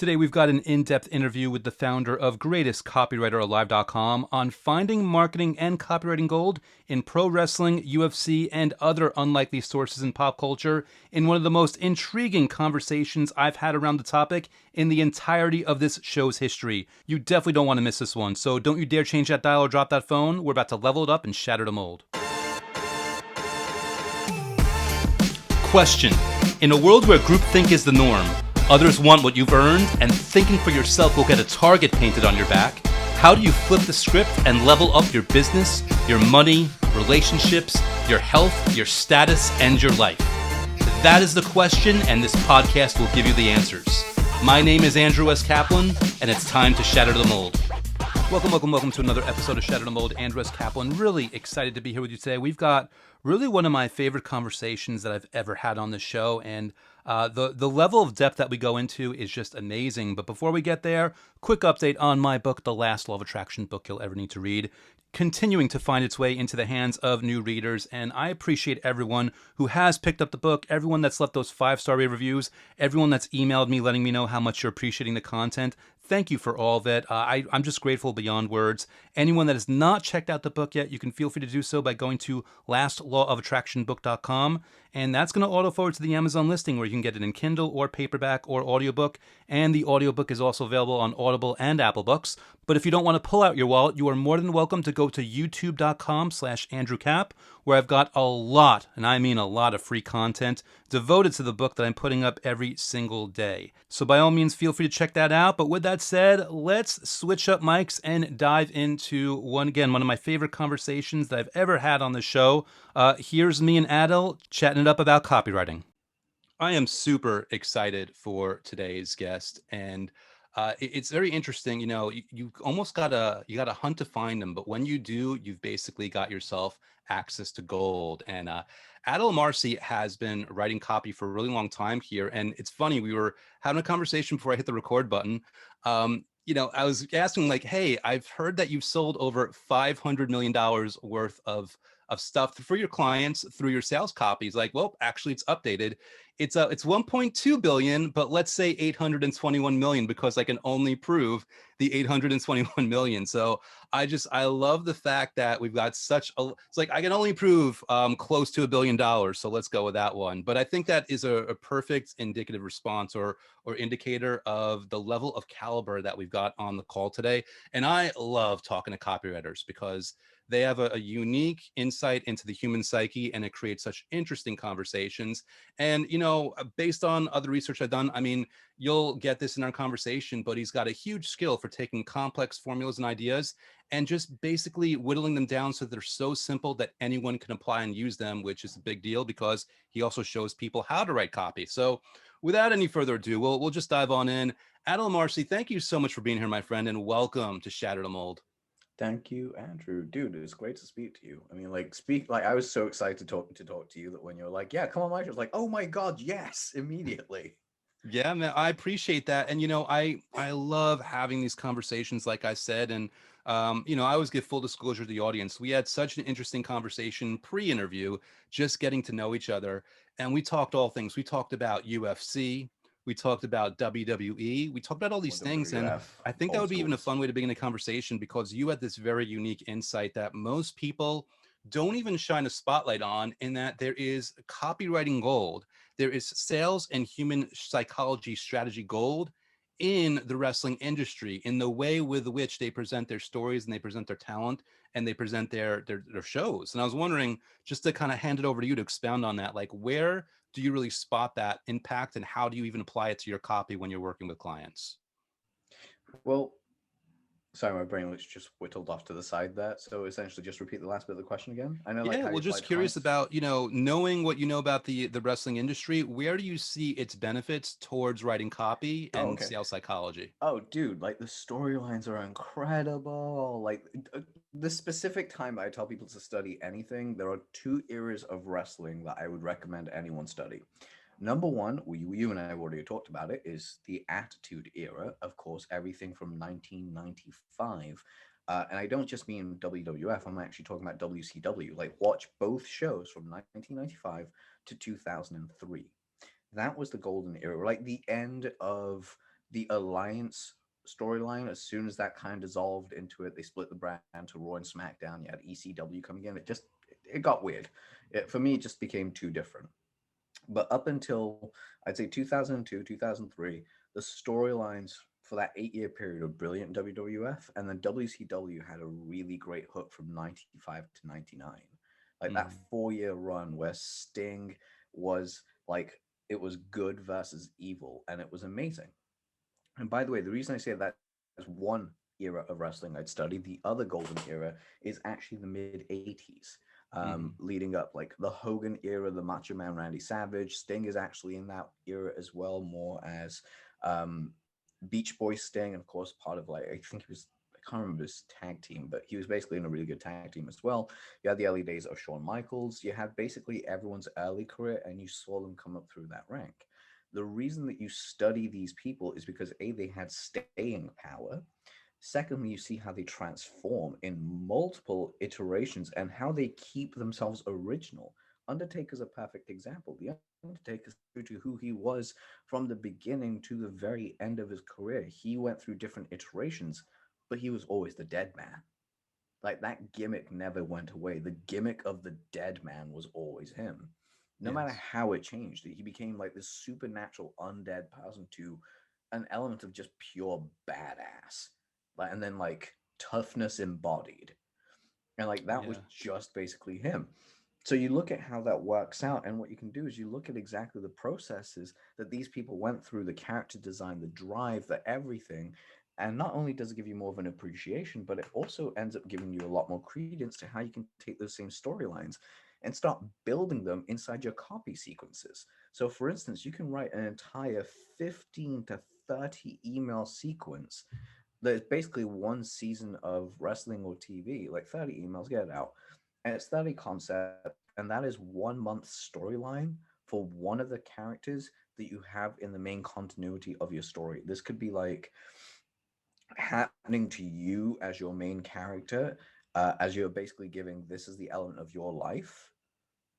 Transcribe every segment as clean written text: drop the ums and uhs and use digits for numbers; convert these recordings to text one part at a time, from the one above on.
Today we've got an in-depth interview with the founder of GreatestCopywriterAlive.com on finding, marketing, and copywriting gold in pro wrestling, UFC, and other unlikely sources in pop culture in one of the most intriguing conversations I've had around the topic in the entirety of this show's history. You definitely don't want to miss this one, so don't you dare change that dial or drop that phone. We're about to level it up and shatter the mold. Question. In a world where groupthink is the norm, others want what you've earned, and thinking for yourself will get a target painted on your back, how do you flip the script and level up your business, your money, relationships, your health, your status, and your life? That is the question, and this podcast will give you the answers. My name is Andrew S. Kaplan, and it's time to shatter the mold. Welcome to another episode of Shatter the Mold. Andrew S. Kaplan, really excited to be here with you today. We've got really one of my favorite conversations that I've ever had on this show, and the level of depth that we go into is just amazing. But before we get there, quick update on my book, The Last Law of Attraction book you'll ever need to read, continuing to find its way into the hands of new readers. And I appreciate everyone who has picked up the book, everyone that's left those 5-star reviews, everyone that's emailed me letting me know how much you're appreciating the content. Thank you for all of it. I'm just grateful beyond words. Anyone that has not checked out the book yet, you can feel free to do so by going to lastlawofattractionbook.com. And that's going to auto forward to the Amazon listing where you can get it in Kindle or paperback or audiobook. And the audiobook is also available on Audible and Apple Books. But if you don't want to pull out your wallet, you are more than welcome to go to youtube.com/AndrewCap, where I've got a lot, and I mean a lot, of free content devoted to the book that I'm putting up every single day. So by all means, feel free to check that out. But with that said, let's switch up mics and dive into one of my favorite conversations that I've ever had on the show. Here's me and Adil chatting it up about copywriting. I am super excited for today's guest, and it's very interesting. You know, you almost gotta hunt to find them, but when you do, you've basically got yourself access to gold. And Adil Amarsi has been writing copy for a really long time here, and it's funny. We were having a conversation before I hit the record button. I was asking like, "Hey, I've heard that you've sold over $500 million worth of stuff for your clients through your sales copies." Like, well, actually, it's updated. It's 1.2 billion, but let's say 821 million because I can only prove the 821 million. So I love the fact that we've got it's like I can only prove close to $1 billion. So let's go with that one. But I think that is a perfect indicative response or indicator of the level of caliber that we've got on the call today. And I love talking to copywriters because they have a unique insight into the human psyche, and it creates such interesting conversations. And, based on other research I've done, I mean, you'll get this in our conversation, but he's got a huge skill for taking complex formulas and ideas and just basically whittling them down so they're so simple that anyone can apply and use them, which is a big deal because he also shows people how to write copy. So without any further ado, we'll just dive on in. Adil Amarsi, thank you so much for being here, my friend, and welcome to Shatter the Mold. Thank you, Andrew. Dude, it's great to speak to you. I mean, I was so excited to talk to you that when you're like, yeah, come on, Mike, I was like, oh my God, yes, immediately. Yeah, man, I appreciate that. And, I love having these conversations, like I said. And, I always give full disclosure to the audience. We had such an interesting conversation pre-interview, just getting to know each other. And we talked all things. We talked about UFC. We talked about WWE. We talked about all Or these things. And WWF, I think that old would be even a schools. fun way to begin a conversation because you had this very unique insight that most people don't even shine a spotlight on, in that there is copywriting gold, there is sales and human psychology strategy gold in the wrestling industry, in the way with which they present their stories and they present their talent and they present their shows. And I was wondering, just to kind of hand it over to you to expound on that, like, where do you really spot that impact and how do you even apply it to your copy when you're working with clients? Well, sorry, my brain was just whittled off to the side there. So essentially, just repeat the last bit of the question again. I know, like, Yeah, how you well, apply just to curious clients. about, knowing what you know about the wrestling industry, where do you see its benefits towards writing copy Oh, and okay. sales psychology? Oh, dude, like the storylines are incredible. Like the specific time I tell people to study anything, there are two eras of wrestling that I would recommend anyone study. Number one, you and I have already talked about it, is the Attitude Era. Of course, everything from 1995. And I don't just mean WWF, I'm actually talking about WCW. Like, watch both shows from 1995 to 2003. That was the golden era, like the end of the Alliance storyline, as soon as that kind of dissolved into it, they split the brand to Raw and SmackDown. You had ECW coming in. It got weird. For me, it just became too different. But up until I'd say 2002, 2003, the storylines for that 8 year period were brilliant in WWF, and then WCW had a really great hook from 95 to 99. Like that Mm. 4 year run where Sting was like, it was good versus evil, and it was amazing. And by the way, the reason I say that is one era of wrestling I'd studied. The other golden era is actually the mid 80s, Hmm. leading up like the Hogan era, the Macho Man Randy Savage. Sting is actually in that era as well, more as Beach Boy Sting, and of course, part of like, I think he was, I can't remember his tag team, but he was basically in a really good tag team as well. You had the early days of Shawn Michaels. You had basically everyone's early career, and you saw them come up through that rank. The reason that you study these people is because A, they had staying power. Secondly, you see how they transform in multiple iterations and how they keep themselves original. Undertaker's a perfect example. The Undertaker's true to who he was from the beginning to the very end of his career. He went through different iterations, but he was always the dead man. Like that gimmick never went away. The gimmick of the dead man was always him. No matter Yes. how it changed, he became like this supernatural undead person to an element of just pure badass. Like, and then like toughness embodied. And like that was Yeah. just basically him. So you look at how that works out, and what you can do is you look at exactly the processes that these people went through, the character design, the drive, the everything. And not only does it give you more of an appreciation, but it also ends up giving you a lot more credence to how you can take those same storylines and start building them inside your copy sequences. So, for instance, you can write an entire 15 to 30 email sequence there's basically one season of wrestling or TV, like 30 emails, get it out. And it's 30 concepts, and that is 1 month storyline for one of the characters that you have in the main continuity of your story. This could be like happening to you as your main character, as you're basically giving this is the element of your life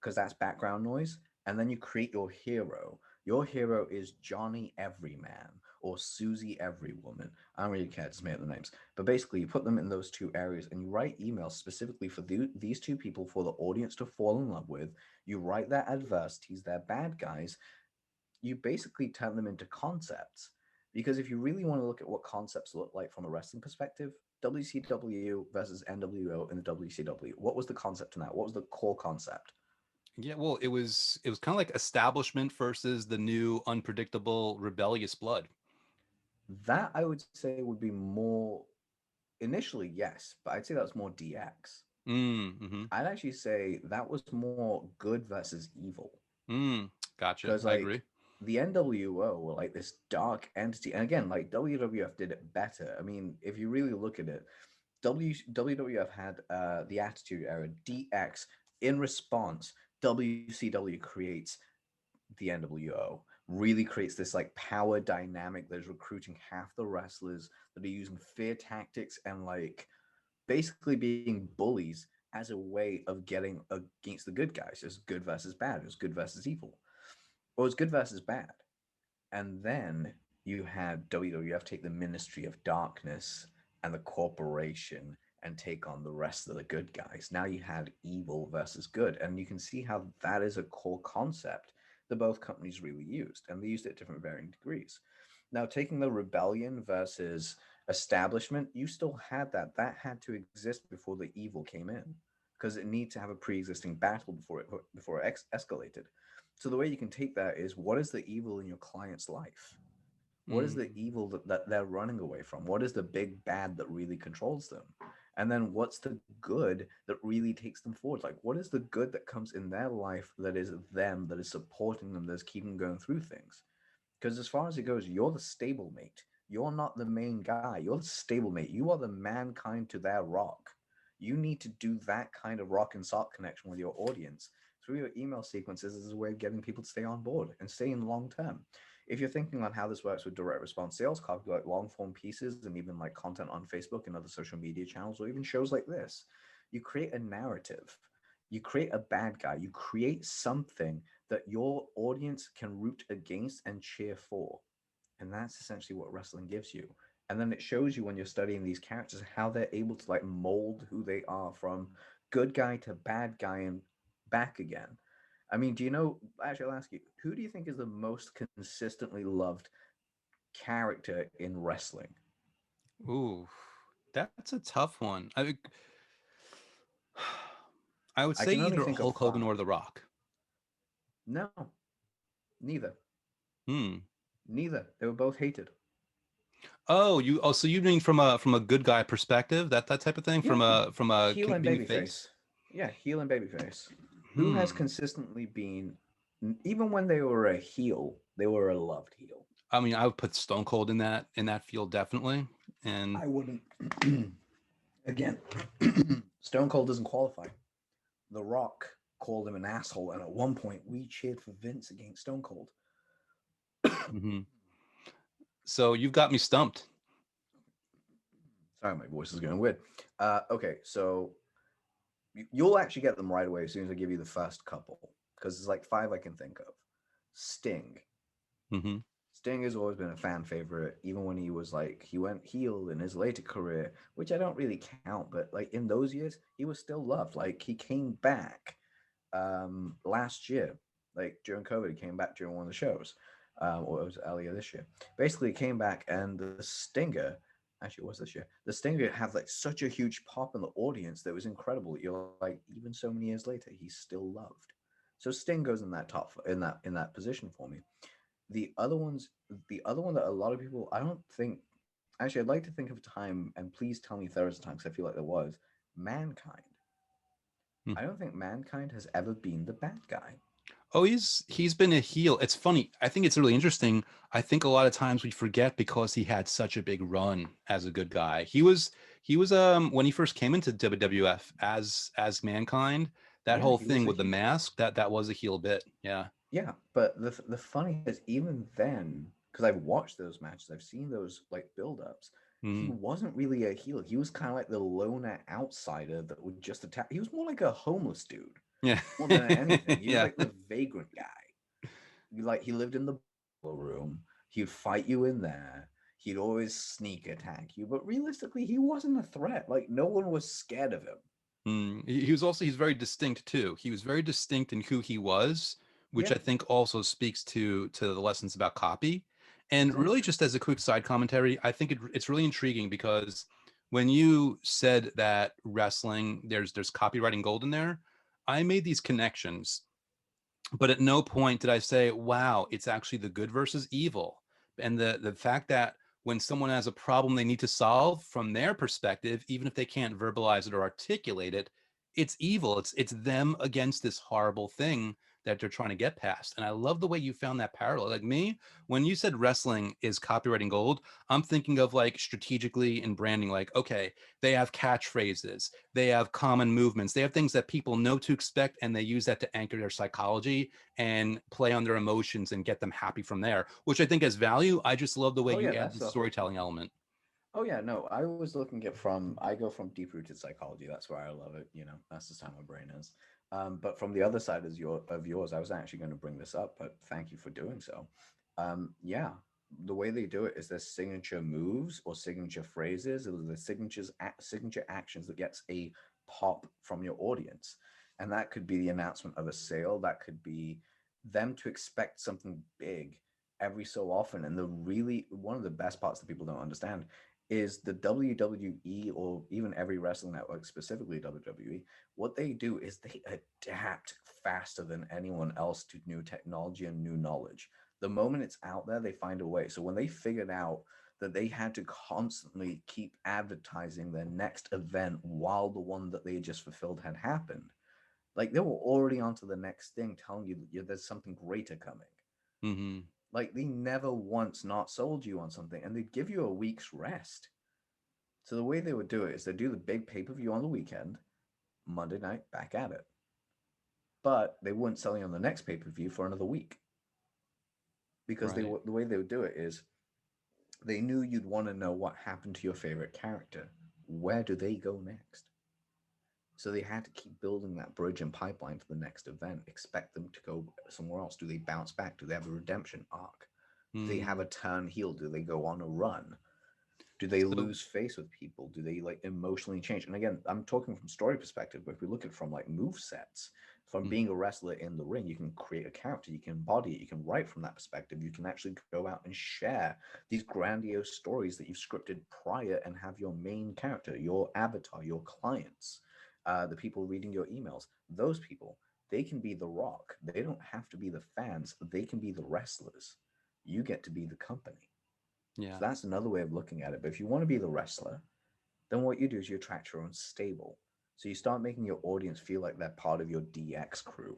because that's background noise. And then you create your hero. Your hero is Johnny Everyman or Susie Everywoman. I don't really care, just make up the names. But basically, you put them in those two areas and you write emails specifically for these two people for the audience to fall in love with. You write their adversities, their bad guys. You basically turn them into concepts. Because if you really want to look at what concepts look like from a wrestling perspective, WCW versus NWO in the WCW, what was the concept in that? What was the core concept? Yeah. Well, it was kind of like establishment versus the new unpredictable rebellious blood. That I would say would be more initially, yes, but I'd say that's more DX. Mm. Mm-hmm. I'd actually say that was more good versus evil. Mm. Gotcha. Because I agree. like the NWO were like this dark entity. And again, like WWF did it better. I mean, if you really look at it, WWF had the Attitude Era, DX. In response, WCW creates the NWO, really creates this like power dynamic that is recruiting half the wrestlers that are using fear tactics and like basically being bullies as a way of getting against the good guys. It's good versus bad. It's good versus evil. Or it's good versus bad. And then you had WWF take the Ministry of Darkness and the corporation and take on the rest of the good guys. Now you had evil versus good. And you can see how that is a core concept that both companies really used. And they used it at different varying degrees. Now, taking the rebellion versus establishment, you still had that. That had to exist before the evil came in because it needed to have a pre-existing battle before it escalated. So the way you can take that is what is the evil in your client's life? What is the Mm. evil that they're running away from? What is the big bad that really controls them? And then what's the good that really takes them forward? Like, what is the good that comes in their life that is them, that is supporting them, that's keeping them going through things? Because as far as it goes, you're the stablemate. You're not the main guy. You're the stablemate. You are the mankind to their rock. You need to do that kind of rock and sock connection with your audience through your email sequences as a way of getting people to stay on board and stay in long term. If you're thinking on how this works with direct response sales copy, like long form pieces and even like content on Facebook and other social media channels, or even shows like this, you create a narrative. You create a bad guy. You create something that your audience can root against and cheer for. And that's essentially what wrestling gives you. And then it shows you when you're studying these characters how they're able to like mold who they are from good guy to bad guy and back again. I mean, do you know? Actually, I'll ask you, who do you think is the most consistently loved character in wrestling? Ooh, that's a tough one. I would I say can only either think of Hulk Hogan or five. The Rock. No, neither. Hmm. Neither. They were both hated. So you mean from a good guy perspective, that type of thing, Yeah, from a heel and being a face? babyface. Yeah, heel and babyface. Who has Hmm. consistently been, even when they were a heel, they were a loved heel. I mean, I would put Stone Cold in that field definitely. And I wouldn't. Again, Stone Cold doesn't qualify. The Rock called him an asshole, and at one point we cheered for Vince against Stone Cold. mhm. So you've got me stumped. Sorry, my voice is going weird. Okay, so you'll actually get them right away as soon as I give you the first couple, because there's like five I can think of. Sting. Hmm. Sting has always been a fan favorite, even when he was like he went heel in his later career, which I don't really count, but like in those years, he was still loved. Like he came back last year, like during COVID, he came back during one of the shows, or it was earlier this year. Basically, he came back, and the Stinger, actually, it was this year. The Stinger had like such a huge pop in the audience that was incredible. You're like, even so many years later, he's still loved. So Sting goes in that top in that position for me. The other ones, the other one that a lot of people, I don't think. Actually, I'd like to think of a time, and please tell me if there was a time, because I feel like there was. Mankind. I don't think Mankind has ever been the bad guy. Oh, he's been a heel. It's funny. I think it's really interesting. I think a lot of times we forget because he had such a big run as a good guy. He was when he first came into WWF as Mankind, that Yeah, whole he was thing a with the heel. mask, that was a heel bit. Yeah. Yeah, but the funny is, even then, because I've watched those matches, I've seen those like build-ups. He Mm. wasn't really a heel. He was kind of like the loner outsider that would just attack. He was more like a homeless dude Yeah. more than anything. He was Yeah. like the vagrant guy. Like he lived in the room. He'd fight you in there. He'd always sneak attack you, but realistically, he wasn't a threat. Like no one was scared of him. He was also he's very distinct too. He was very distinct in who he was, which Yeah, I think also speaks to the lessons about copy. And really, exactly. just as a quick side commentary, I think it's really intriguing because when you said that wrestling, there's copywriting gold in there, I made these connections, but at no point did I say, wow, it's actually the good versus evil. And the fact that when someone has a problem they need to solve from their perspective, even if they can't verbalize it or articulate it, it's evil. It's them against this horrible thing that they're trying to get past. And I love the way you found that parallel. Like me, when you said wrestling is copywriting gold, I'm thinking of like strategically and branding, like, okay, they have catchphrases, they have common movements, they have things that people know to expect, and they use that to anchor their psychology and play on their emotions and get them happy from there, which I think has value. I just love the way Oh you yeah, add that's the the whole storytelling point. element. Oh yeah, no, I was looking at from I go from deep rooted psychology. That's where I love it. You know, that's just how my brain is. But from the other side is your of yours, I was actually going to bring this up, but thank you for doing so. Yeah, the way they do it is their signature moves or signature phrases or the signature actions that gets a pop from your audience, and that could be the announcement of a sale. That could be them to expect something big every so often. And the really one of the best parts that people don't understand is the WWE or even every wrestling network, specifically WWE, what they do is they adapt faster than anyone else to new technology and new knowledge. The moment it's out there, they find a way. So when they figured out that they had to constantly keep advertising their next event while the one that they just fulfilled had happened, like they were already onto the next thing, telling you that there's something greater coming. Mm-hmm. Like they never once not sold you on something, and they'd give you a week's rest. So the way they would do it is they do the big pay per view on the weekend, Monday night, back at it. But they wouldn't sell you on the next pay per view for another week because Right. the way they would do it is they knew you'd want to know what happened to your favorite character. Where do they go next? So they had to keep building that bridge and pipeline for the next event. Expect them to go somewhere else. Do they bounce back? Do they have a redemption arc? Do they have a turn heel? Do they go on a run? Do they So, lose face with people? Do they like emotionally change? And again, I'm talking from story perspective, but if we look at it from like move sets, from mhm. being a wrestler in the ring, you can create a character, you can embody it, you can write from that perspective, you can actually go out and share these grandiose stories that you've scripted prior and have your main character, your avatar, your clients, the people reading your emails, those people, they can be the rock. They don't have to be the fans, they can be the wrestlers. You get to be the company. Yeah, So that's another way of looking at it. But if you want to be the wrestler, then what you do is you attract your own stable. So you start making your audience feel like they're part of your DX crew,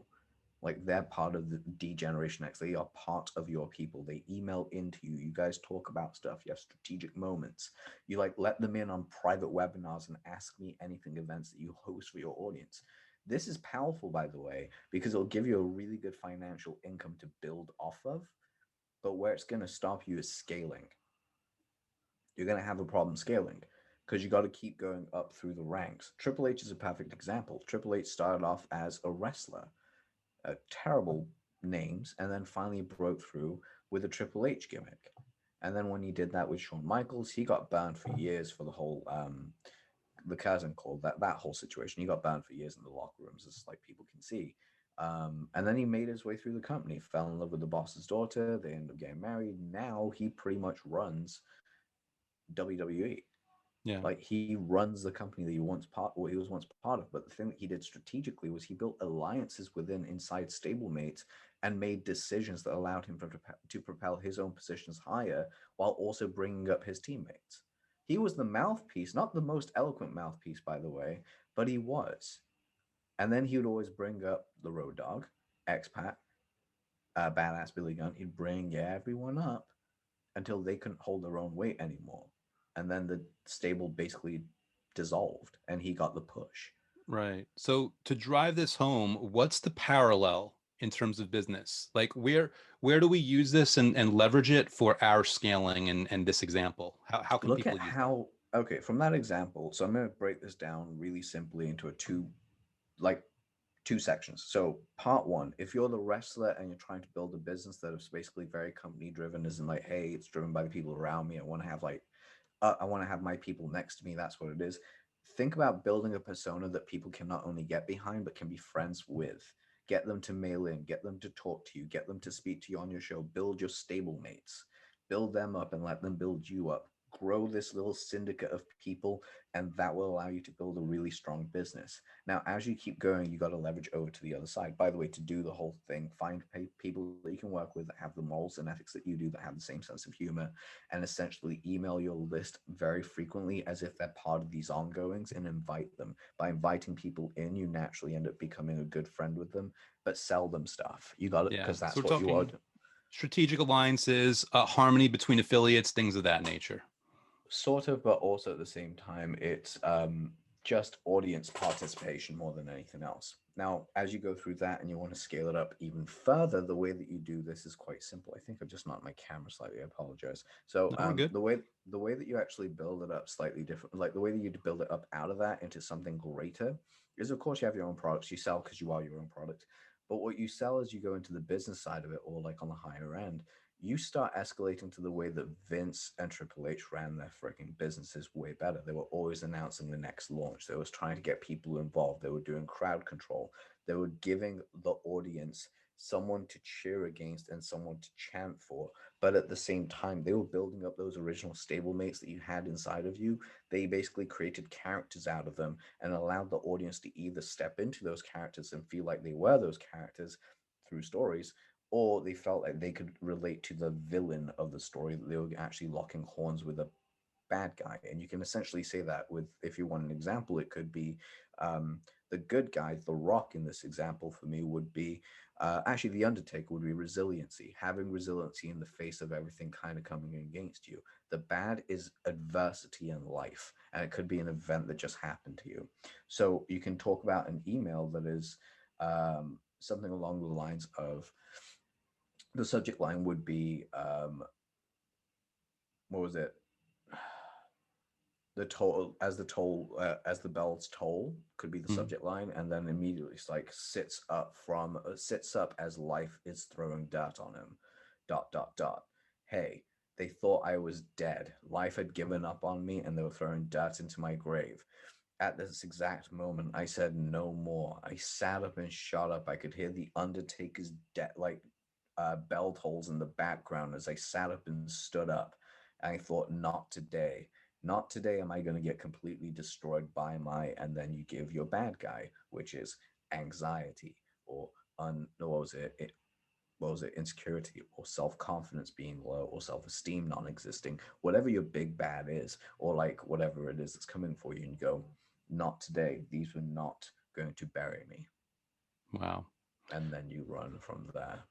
like they're part of the D Generation X. They are part of your people. They email into you. You guys talk about stuff. You have strategic moments. You like let them in on private webinars and ask me anything events that you host for your audience. This is powerful, by the way, because it'll give you a really good financial income to build off of. But where it's going to stop you is scaling. You're going to have a problem scaling because you got to keep going up through the ranks. Triple H is a perfect example. Triple H started off as a wrestler, terrible names, and then finally broke through with a Triple H gimmick. And then when he did that with Shawn Michaels, he got banned for years for the whole the cousin call that whole situation. He got banned for years in the locker rooms, as like people can see. And then he made his way through the company, fell in love with the boss's daughter. They ended up getting married. Now he pretty much runs WWE. yeah, Like he runs the company that he was once part of. But the thing that he did strategically was he built alliances within inside stablemates and made decisions that allowed him to propel his own positions higher while also bringing up his teammates. He was the mouthpiece, not the most eloquent mouthpiece, by the way, but he was. And then he would always bring up the Road Dog, Expat, Badass Billy Gunn. He'd bring everyone up until they couldn't hold their own weight anymore. And then the stable basically dissolved and he got the push. right. So to drive this home, what's the parallel in terms of business? Like where do we use this and leverage it for our scaling and this example? How can Look people at use that? how, okay, from that example, so I'm going to break this down really simply into like two sections. So part one, if you're the wrestler and you're trying to build a business that is basically very company driven, isn't like, hey, it's driven by the people around me. I want to have my people next to me. That's what it is. Think about building a persona that people can not only get behind, but can be friends with. Get them to mail in, get them to talk to you, get them to speak to you on your show, build your stablemates, build them up and let them build you up. Grow this little syndicate of people, and that will allow you to build a really strong business. Now, as you keep going, you got to leverage over to the other side. By the way, to do the whole thing, find people that you can work with that have the morals and ethics that you do, that have the same sense of humor, and essentially email your list very frequently as if they're part of these ongoings and invite them. By inviting people in, you naturally end up becoming a good friend with them, but sell them stuff. You got it Yeah. because So that's we're what you are. talking strategic alliances, harmony between affiliates, things of that nature. Sort of, but also at the same time, it's just audience participation more than anything else. Now, as you go through that and you want to scale it up even further, the way that you do this is quite simple. I think I've just knocked my camera slightly. I apologize. So, No, we're good. the way that you actually build it up slightly different, like the way that you build it up out of that into something greater, is of course you have your own products. You sell because you are your own product. But what you sell as you go into the business side of it, or like on the higher end, you start escalating to the way that Vince and Triple H ran their freaking businesses way better. They were always announcing the next launch. They was trying to get people involved. They were doing crowd control. They were giving the audience someone to cheer against and someone to chant for. But at the same time, they were building up those original stablemates that you had inside of you. They basically created characters out of them and allowed the audience to either step into those characters and feel like they were those characters through stories, or they felt like they could relate to the villain of the story, that they were actually locking horns with a bad guy. And you can essentially say that with, if you want an example, it could be the good guy. The Rock in this example for me would be actually the Undertaker would be resiliency, having resiliency in the face of everything kind of coming against you. The bad is adversity in life, and it could be an event that just happened to you. So you can talk about an email that is something along the lines of, the subject line would be what was it, as the bells toll could be the Mhm. subject line, and then immediately it's like sits up as life is throwing dirt on him, dot dot dot. hey, they thought I was dead. Life had given up on me and they were throwing dirt into my grave. At this exact moment, I said no more. I sat up and shot up. I could hear the Undertaker's bell tolls in the background as I sat up and stood up. And I thought, not today. Not today am I going to get completely destroyed by my, and then you give your bad guy, which is anxiety or what was it? What was it? Insecurity or self-confidence being low or self-esteem non-existing, whatever your big bad is, or like whatever it is that's coming for you, and you go, not today. These were not going to bury me. Wow. And then you run from there.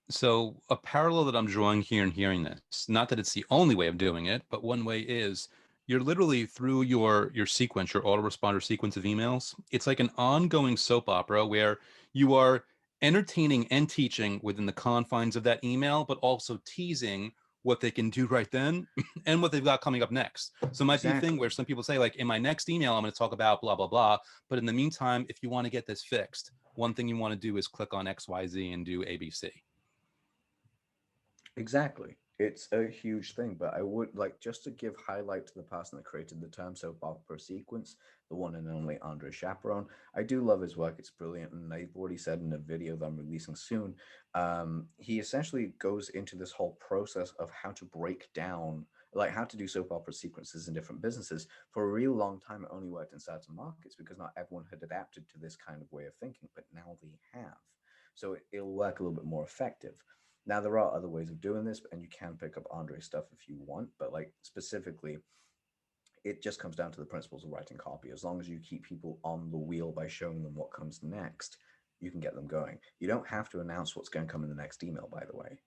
So a parallel that I'm drawing here and hearing this, not that it's the only way of doing it, but one way is you're literally through your sequence, your autoresponder sequence of emails. It's like an ongoing soap opera where you are entertaining and teaching within the confines of that email, but also teasing what they can do right then and what they've got coming up next. So it might be a thing where Exactly. some people say, like, in my next email, I'm going to talk about blah, blah, blah. But in the meantime, if you want to get this fixed, one thing you want to do is click on XYZ and do ABC. Exactly. It's a huge thing, but I would like just to give highlight to the person that created the term soap opera sequence, the one and only Andre Chaperon. I do love his work; it's brilliant, and I've already said in a video that I'm releasing soon. He essentially goes into this whole process of how to break down, like how to do soap opera sequences in different businesses. For a real long time, it only worked in certain markets because not everyone had adapted to this kind of way of thinking, but now they have. So it'll work a little bit more effective. Now there are other ways of doing this, and you can pick up Andre stuff if you want, but like specifically, it just comes down to the principles of writing copy. As long as you keep people on the wheel by showing them what comes next, you can get them going. You don't have to announce what's going to come in the next email, by the way.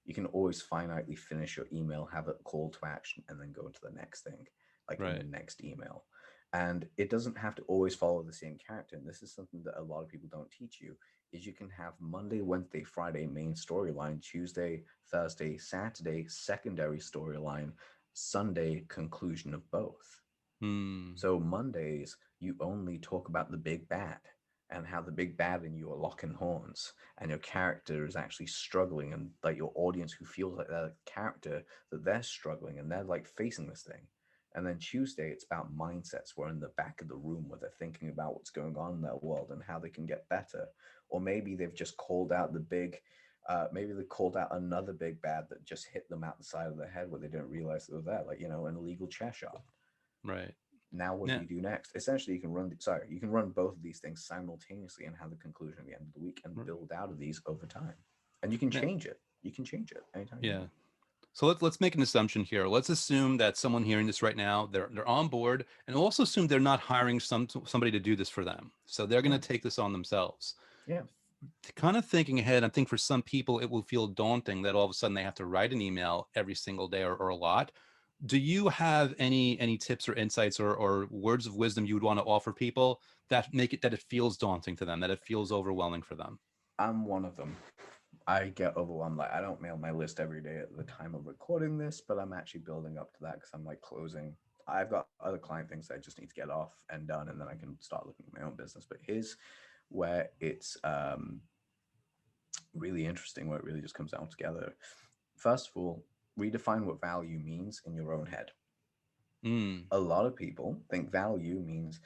You can always finitely finish your email, have a call to action, and then go into the next thing, like in the Right. next email. And it doesn't have to always follow the same character. And this is something that a lot of people don't teach you is you can have Monday, Wednesday, Friday main storyline, Tuesday, Thursday, Saturday secondary storyline, Sunday conclusion of both. Hmm. So Mondays, you only talk about the big bad and how the big bad in you are locking horns and your character is actually struggling, and like your audience who feels like that character that they're struggling and they're like facing this thing. And then Tuesday, it's about mindsets. We're in the back of the room where they're thinking about what's going on in their world and how they can get better. Or maybe they've just called out maybe they called out another big bad that just hit them out the side of the head where they didn't realize they were there, like, an illegal chair shot. Right. Now what do Yeah. you do next? Essentially, you can run both of these things simultaneously and have the conclusion at the end of the week and build out of these over time. And you can Yeah. change it. You can change it anytime you Yeah. want. So let's make an assumption here. Let's assume that someone hearing this right now, they're on board, and also assume they're not hiring somebody to do this for them. So they're Yeah, going to take this on themselves. yeah. Kind of thinking ahead, I think for some people it will feel daunting that all of a sudden they have to write an email every single day or a lot. Do you have any tips or insights or words of wisdom you would want to offer people that make it that it feels daunting to them, that it feels overwhelming for them? I'm one of them. I get overwhelmed. Like I don't mail my list every day at the time of recording this, but I'm actually building up to that because I'm like closing. I've got other client things that I just need to get off and done, and then I can start looking at my own business. But here's where it's really interesting, where it really just comes down together. First of all, redefine what value means in your own head. Mm, A lot of people think value means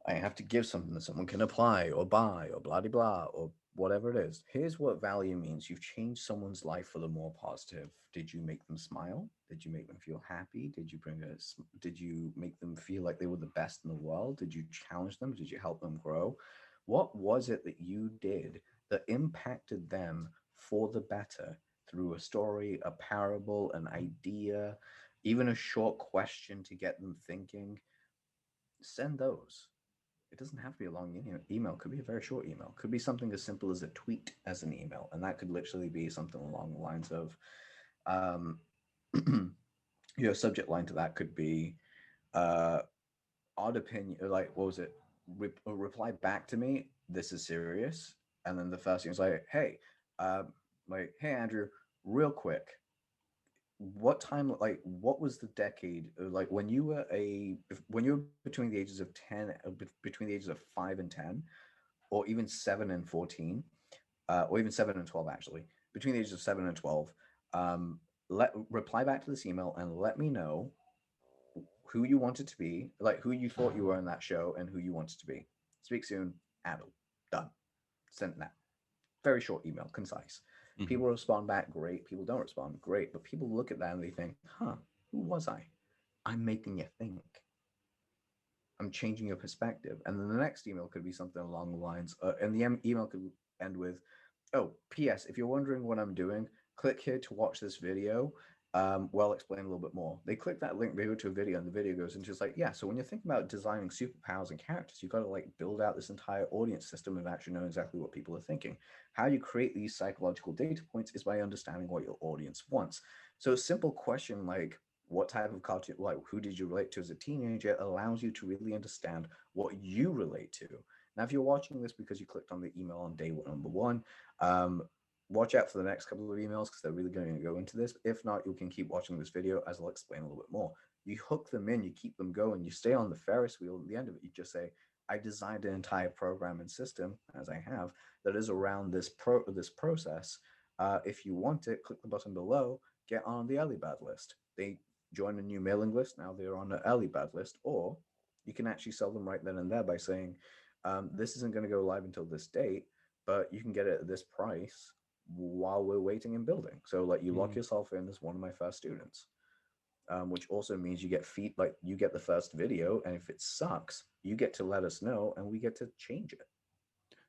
I have to give something that someone can apply or buy or blah blah or whatever it is. Here's what value means. You've changed someone's life for the more positive. Did you make them smile? Did you make them feel happy? Did you make them feel like they were the best in the world? Did you challenge them? Did you help them grow? What was it that you did that impacted them for the better through a story, a parable, an idea, even a short question to get them thinking? Send those. It doesn't have to be a long email. It could be a very short email. It could be something as simple as a tweet as an email, and that could literally be something along the lines of, um, your subject line to that could be, uh, odd opinion. Like what was it? Reply back to me. This is serious. And then the first thing is like, hey, hey Andrew, real quick, what time, like what was the decade, like when you were between the ages of 10, between the ages of 5 and 10, or even 7 and 14, or even 7 and 12, actually between the ages of 7 and 12, Let reply back to this email and let me know who you wanted to be, like who you thought you were in that show and who you wanted to be. Speak soon, Adil. Done. Send that. Very short email, concise. Hmm. People respond back, great. People don't respond, great. But people look at that and they think, huh, who was I? I'm making you think. I'm changing your perspective. And then the next email could be something along the lines, and the email could end with, oh, P.S. If you're wondering what I'm doing, click here to watch this video. Well, I'll explain a little bit more. They click that link, they go to a video, and the video goes into, it's like, yeah, so when you think about designing superpowers and characters, you've got to like build out this entire audience system and actually know exactly what people are thinking. How you create these psychological data points is by understanding what your audience wants. So a simple question like, what type of cartoon, like who did you relate to as a teenager, allows you to really understand what you relate to. Now, if you're watching this because you clicked on the email on day number one, um, watch out for the next couple of emails because they're really going to go into this. If not, you can keep watching this video as I'll explain a little bit more. You hook them in, you keep them going, you stay on the Ferris wheel. At the end of it, you just say, I designed an entire program and system, as I have, that is around this process. If you want it, click the button below, get on the early bird list. They join a new mailing list. Now they're on the early bird list, or you can actually sell them right then and there by saying, this isn't going to go live until this date, but you can get it at this price while we're waiting and building. So like you lock yourself in as one of my first students, which also means you get feed, like you get the first video, and if it sucks, you get to let us know and we get to change it.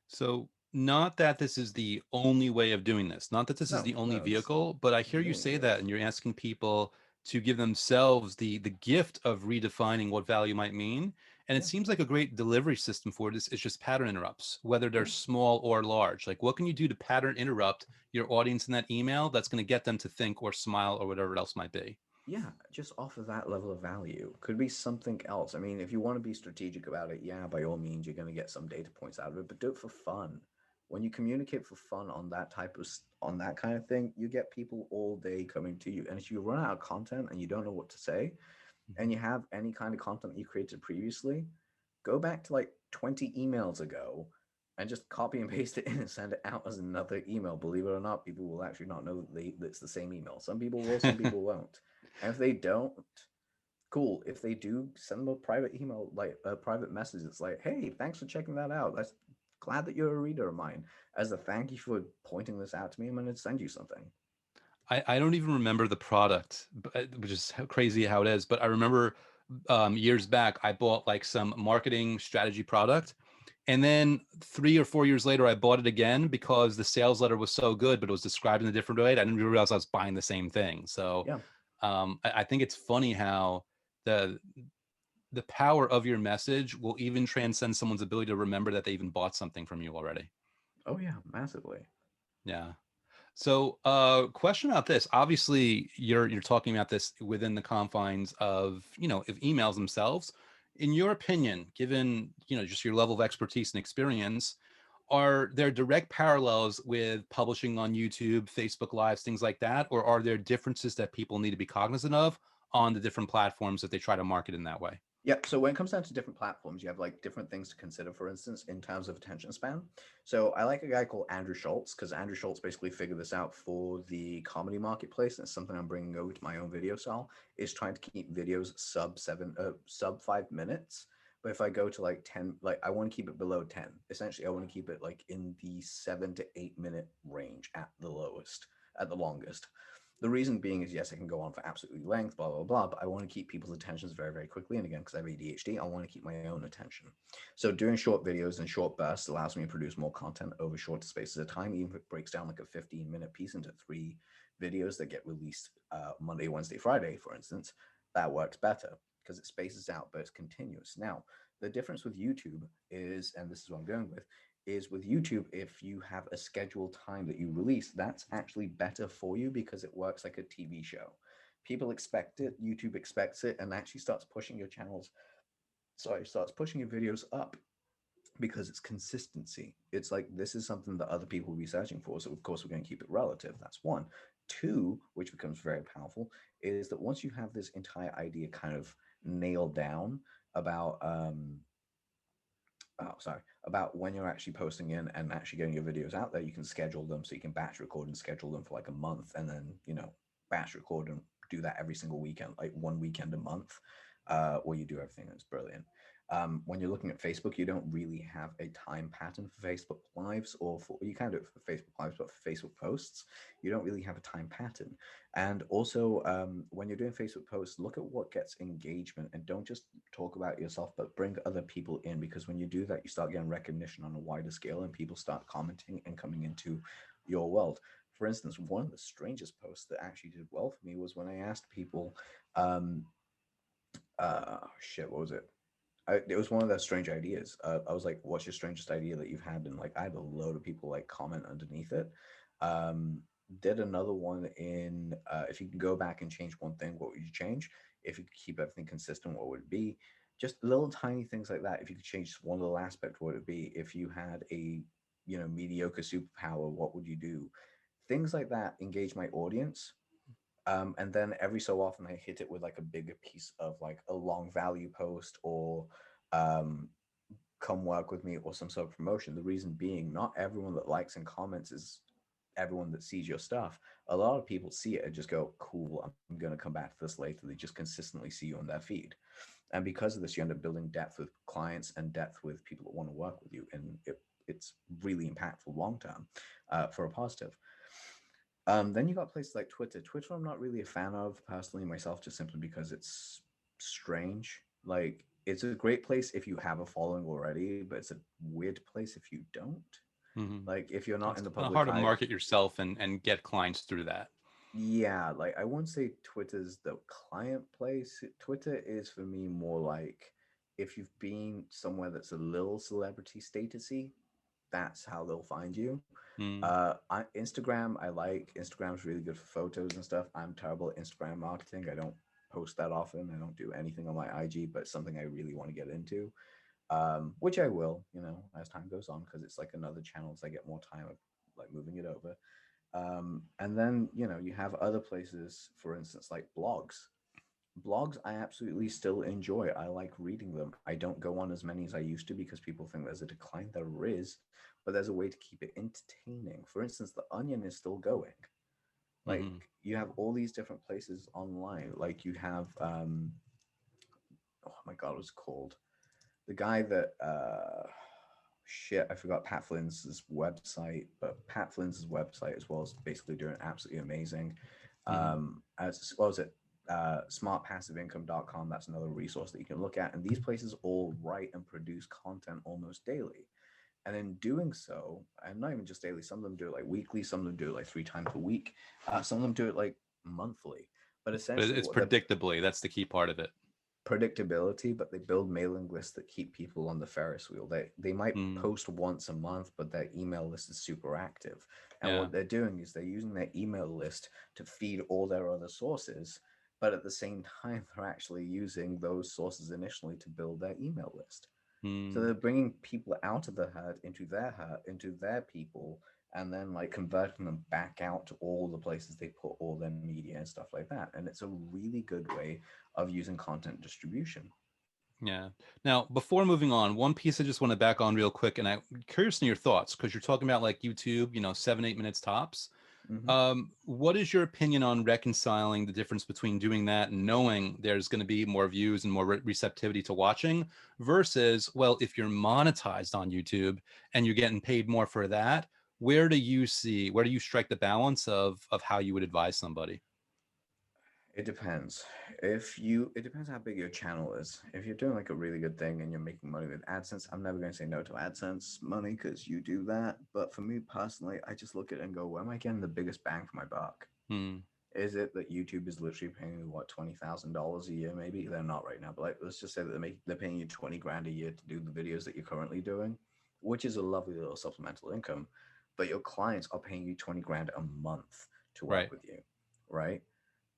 So, not that this is the only way of doing this, not that this is No, the only no, it's vehicle, but I there's hear a you million say that ways. and you're asking people to give themselves the gift of redefining what value might mean. And it Yeah, seems like a great delivery system for this is just pattern interrupts, whether they're yeah. small or large. Like, what can you do to pattern interrupt your audience in that email that's going to get them to think or smile or whatever else might be? Yeah, just offer that level of value. Could be something else. I mean, if you want to be strategic about it, yeah, by all means, you're going to get some data points out of it, but do it for fun. When you communicate for fun on that on that kind of thing, you get people all day coming to you. And if you run out of content and you don't know what to say, and Mhm. you have any kind of content that you created previously, go back to like 20 emails ago and just copy and paste it in and send it out as another email. Believe it or not, people will actually not know that it's the same email. Some people will, some people won't. And if they don't, cool. If they do, send them a private email, like a private message. It's like, hey, thanks for checking that out. That's glad that you're a reader of mine. As a thank you for pointing this out to me, I'm going to send you something. I don't even remember the product, which is crazy how it is. But I remember years back, I bought like some marketing strategy product. And then 3 or 4 years later, I bought it again because the sales letter was so good, but it was described in a different way. I didn't realize I was buying the same thing. So Yeah. I think it's funny how the the power of your message will even transcend someone's ability to remember that they even bought something from you already. Oh, yeah, massively. Yeah. So, question about this. Obviously, you're talking about this within the confines of of emails themselves. In your opinion, given just your level of expertise and experience, are there direct parallels with publishing on YouTube, Facebook Lives, things like that, or are there differences that people need to be cognizant of on the different platforms that they try to market in that way? Yeah, so when it comes down to different platforms, you have like different things to consider, for instance, in terms of attention span. So I like a guy called Andrew Schultz because Andrew Schultz basically figured this out for the comedy marketplace. And it's something I'm bringing over to my own video style is trying to keep videos sub 5 minutes. But if I go to like 10, like I want to keep it below 10. Essentially, I want to keep it like in the 7 to 8 minute range at the lowest, at the longest. The reason being is yes, it can go on for absolutely length, blah blah blah. But I want to keep people's attentions very very quickly, and again, because I have ADHD, I want to keep my own attention. So doing short videos and short bursts allows me to produce more content over shorter spaces of time. Even if it breaks down like a 15-minute piece into 3 videos that get released Monday, Wednesday, Friday, for instance, that works better because it spaces out, but it's continuous. Now, the difference with YouTube is, and this is what I'm going with, is with YouTube, if you have a scheduled time that you release, that's actually better for you because it works like a TV show. People expect it, YouTube expects it, and actually starts pushing your channels, sorry, starts pushing your videos up because it's consistency. It's like this is something that other people will be searching for. So, of course, we're going to keep it relative. That's one. Two, which becomes very powerful, is that once you have this entire idea kind of nailed down about about when you're actually posting in and actually getting your videos out there, you can schedule them, so you can batch record and schedule them for like a month, and then batch record and do that every single weekend, like one weekend a month, where you do everything. That's brilliant. When you're looking at Facebook, you don't really have a time pattern for Facebook Lives, or for, you can do it for Facebook Lives, but for Facebook posts, you don't really have a time pattern. And also, when you're doing Facebook posts, look at what gets engagement and don't just talk about yourself, but bring other people in, because when you do that, you start getting recognition on a wider scale and people start commenting and coming into your world. For instance, one of the strangest posts that actually did well for me was when I asked people, um, what was it? It was one of those strange ideas. I was like, "What's your strangest idea that you've had?" And like, I had a load of people like comment underneath it. Um, did another one in if you could go back and change one thing, what would you change? If you could keep everything consistent, what would it be? Just little tiny things like that. If you could change one little aspect, what would it be? If you had a mediocre superpower, what would you do? Things like that engage my audience, and then every so often I hit it with like a bigger piece of like a long value post, or um, come work with me, or some sort of promotion. The reason being, not everyone that likes and comments is everyone that sees your stuff. A lot of people see it and just go, cool, I'm going to come back to this later. They just consistently see you on their feed. And because of this, you end up building depth with clients and depth with people that want to work with you. And it's really impactful long term, for a positive. Then you got places like Twitter. Twitter, I'm not really a fan of personally myself, just simply because it's strange. Like, it's a great place if you have a following already, but it's a weird place if you don't. Hmm. Like, if you're not in It's the kind of public hard to eye, market yourself and get clients through that. yeah, like I wouldn't say Twitter's the client place. Twitter is for me more like if you've been somewhere that's a little celebrity statusy, that's how they'll find you. Mm. Instagram, I like. Instagram's really good for photos and stuff. I'm terrible at Instagram marketing. I don't post that often. I don't do anything on my IG, but it's something I really want to get into, which I will, as time goes on, because it's like another channel as I get more time of like moving it over. And then, you have other places, for instance, like blogs. Blogs, I absolutely still enjoy. I like reading them. I don't go on as many as I used to because people think there's a decline. There is, but there's a way to keep it entertaining. For instance, The Onion is still going. Like, Hmm. you have all these different places online. Like, you have, oh my God, what's it called? The guy that, shit, I forgot Pat Flynn's website, but Pat Flynn's website as well is basically doing absolutely amazing. Hmm. As well as it, smartpassiveincome.com, that's another resource that you can look at. And these places all write and produce content almost daily. And in doing so, and not even just daily, some of them do it like weekly, some of them do it like 3 times a week, some of them do it like monthly. But But essentially, it's what they're predictably. That's the key part of it. predictability, but they build mailing lists that keep people on the Ferris wheel. They might Mm. post once a month, but their email list is super active. And Yeah. what they're doing is they're using their email list to feed all their other sources, but at the same time, they're actually using those sources initially to build their email list. So Mm. they're bringing people out of the herd, into their people, and then like converting them back out to all the places they put all their media and stuff like that. And it's a really good way of using content distribution. Yeah. Now, before moving on, one piece I just want to back on real quick, and I'm curious in your thoughts because you're talking about like YouTube, 7, 8 minutes tops. Hmm. What is your opinion on reconciling the difference between doing that and knowing there's going to be more views and more receptivity to watching versus, well, if you're monetized on YouTube and you're getting paid more for that, where do you strike the balance of how you would advise somebody? It depends. It depends how big your channel is. If you're doing like a really good thing and you're making money with AdSense, I'm never going to say no to AdSense money because you do that. But for me personally, I just look at it and go, where am I getting the biggest bang for my buck? Hmm. Is it that YouTube is literally paying me what, $20,000 a year? Maybe they're not right now, but like let's just say that they're paying you 20 grand a year to do the videos that you're currently doing, which is a lovely little supplemental income. But your clients are paying you 20 grand a month to work Right. with you, right?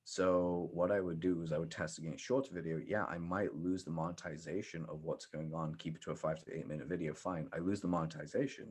So what I would do is I would test against short video. Yeah, I might lose the monetization of what's going on. Keep it to a 5 to 8 minute video. Fine. I lose the monetization,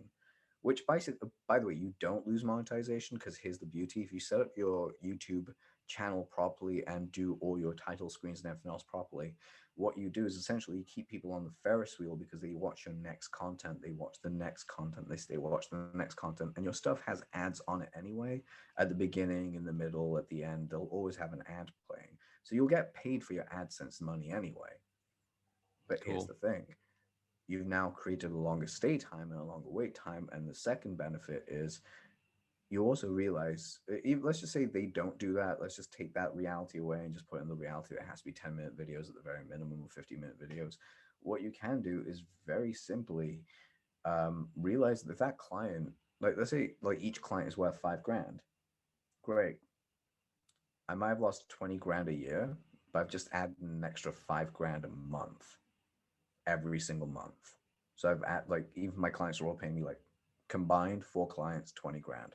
which by the way, you don't lose monetization because here's the beauty. If you set up your YouTube channel properly and do all your title screens and everything else properly, what you do is essentially you keep people on the Ferris wheel because they watch your next content, they watch the next content, they stay watch the next content, and your stuff has ads on it anyway. At the beginning, in the middle, at the end, they'll always have an ad playing. So you'll get paid for your AdSense money anyway. But here's Cool. the thing, you've now created a longer stay time and a longer wait time. And the second benefit is you also realize, let's just say they don't do that. Let's just take that reality away and just put in the reality that it has to be 10-minute videos at the very minimum, or 50-minute videos. What you can do is very simply realize that if that client, like let's say like each client is worth 5 grand, great. I might have lost 20 grand a year, but I've just added an extra 5 grand a month every single month. So I've at like even my clients are all paying me like combined 4 clients, 20 grand.